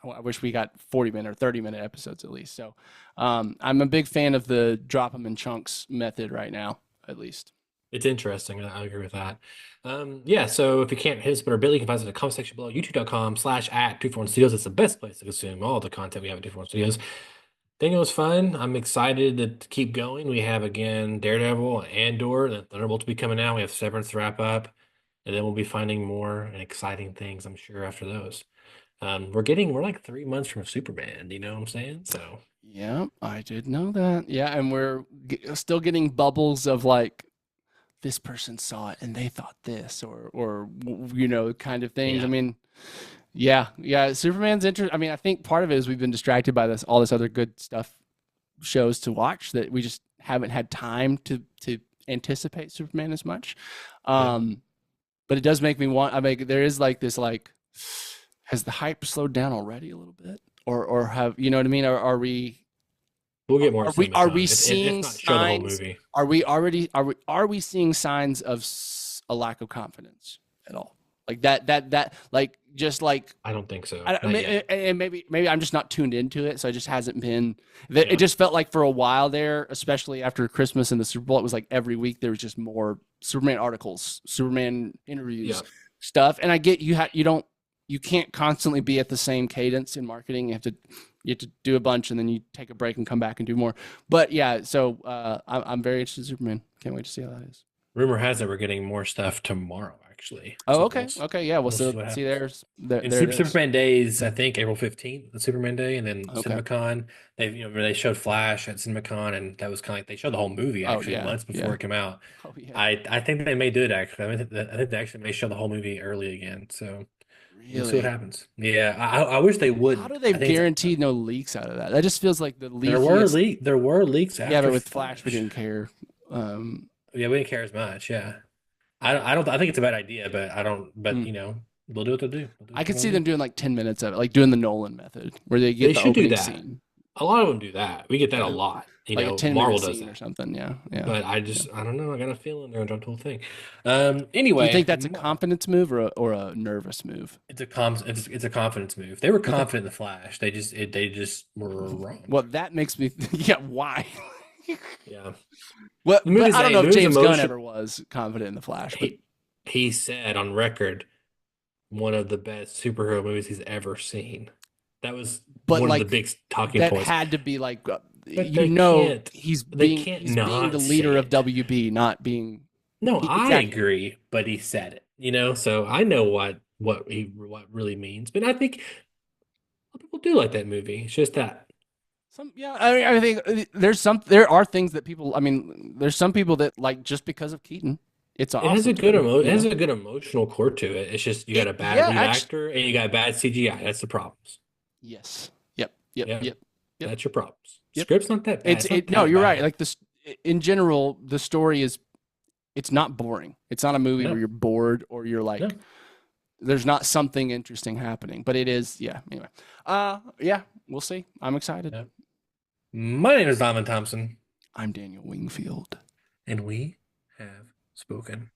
S7: I wish we got 40-minute or 30-minute episodes at least. So I'm a big fan of the drop them in chunks method right now, at least.
S6: It's interesting. I agree with that. So if you can't hit us on our Billy, you can find us in the comment section below, youtube.com/@241studios. It's the best place to consume all the content we have at 241 Studios. I think it was fun. I'm excited to keep going. We have, again, Daredevil, Andor, the Thunderbolts will be coming out. We have Severance to wrap up, and then we'll be finding more and exciting things, I'm sure, after those. We're like 3 months from Superman, you know what I'm saying? So
S7: Yeah, I did know that. Yeah, and we're still getting bubbles of like, this person saw it and they thought this, or kind of things.
S6: Yeah.
S7: I mean, yeah. Superman's interesting. I mean, I think part of it is we've been distracted by all this other good stuff, shows to watch, that we just haven't had time to anticipate Superman as much. But it does make me want. There is like this like, has the hype slowed down already a little bit, or have you know what I mean? Are we?
S6: we'll get more.
S7: Are we seeing
S6: if not, show the whole
S7: signs?
S6: movie.
S7: Are we seeing signs of a lack of confidence at all? Like that like just like
S6: I don't think so.
S7: and maybe I'm just not tuned into it, so it just hasn't been. It just felt like for a while there, especially after Christmas and the Super Bowl, it was like every week there was just more Superman articles, Superman interviews, stuff. And I get you can't constantly be at the same cadence in marketing. You have to do a bunch and then you take a break and come back and do more. But yeah, so I'm very interested in Superman. Can't wait to see how that is.
S6: Rumor has it we're getting more stuff tomorrow, actually.
S7: Oh,
S6: So
S7: okay. Okay. Yeah. Well,
S6: we'll see
S7: so
S6: what
S7: see,
S6: happens.
S7: there
S6: And
S7: it is.
S6: Superman Day is, I think, April 15th, the Superman Day, and then
S7: Okay.
S6: CinemaCon. They showed Flash at CinemaCon, and that was kind of like they showed the whole movie
S7: Oh,
S6: actually
S7: yeah.
S6: months before
S7: Yeah.
S6: it came out.
S7: Oh, yeah.
S6: I think they may do it actually. I think they actually may show the whole movie early again. So we'll see what
S7: Really?
S6: happens. Yeah, I wish they
S7: How do
S6: wouldn't.
S7: they
S6: I think
S7: guarantee no leaks out of that? That just feels like the
S6: there were leaks
S7: Yeah,
S6: after
S7: but with Flash, we didn't care.
S6: Yeah, we didn't care as much. Yeah, I don't. I think it's a bad idea, but I don't. But
S7: Hmm.
S6: you know, they'll do what they'll do. They'll do
S7: I
S6: what
S7: could
S6: they
S7: see
S6: wanna
S7: them
S6: do.
S7: doing like 10 minutes of it, like doing the Nolan method, where they get
S6: They
S7: the
S6: should do
S7: opening
S6: that.
S7: scene,
S6: A lot of them do that. We get that a
S7: Yeah.
S6: lot. You
S7: like a
S6: know,
S7: 10-minute
S6: Marvel does
S7: scene or
S6: that.
S7: something. Yeah, yeah.
S6: But I don't know. I got a feeling they're gonna drop the whole thing.
S7: Do
S6: Anyway,
S7: you think that's a confidence move or a nervous move?
S6: it's a confidence move. They were
S7: Okay.
S6: confident in the Flash. They just were wrong.
S7: Well, that makes me. Yeah, why?
S6: Yeah.
S7: Well,
S6: The movie's
S7: but I don't know
S6: the
S7: if
S6: movie's
S7: James Gunn
S6: emotion-
S7: ever was confident in the Flash, but
S6: He said on record, one of the best superhero movies he's ever seen. That was
S7: But,
S6: one
S7: like,
S6: of the big talking
S7: that
S6: points.
S7: had to be like,
S6: But
S7: you
S6: they
S7: know,
S6: can't-
S7: he's
S6: they
S7: being
S6: can't
S7: he's being
S6: not
S7: the leader
S6: say
S7: of
S6: it.
S7: WB, not being.
S6: No, I
S7: Exactly.
S6: agree, but he said it, you know, so I know what really means. But I think a lot of people do like that movie. It's just that
S7: Yeah, I mean, I think there are things that people. I mean, there's some people that like just because of Keaton. It's awesome.
S6: it has a good
S7: you
S6: it has
S7: know?
S6: a good emotional core to it. It's just you got a bad
S7: yeah,
S6: lead
S7: actu-
S6: actor and you got bad CGI. That's the problems.
S7: Yes. Yep. Yep.
S6: Yeah.
S7: Yep. Yep.
S6: That's your problems.
S7: Yep.
S6: Script's not that bad. It's not
S7: No,
S6: that
S7: you're
S6: bad.
S7: right. Like this, in general, the story is. It's not boring. It's not a movie
S6: No.
S7: where you're bored or you're like.
S6: No.
S7: There's not something interesting happening, but it is. Yeah. Anyway. Yeah. We'll see. I'm excited.
S6: Yeah. My name is Donovan Thompson,
S7: I'm Daniel Wingfield.
S6: and we have spoken.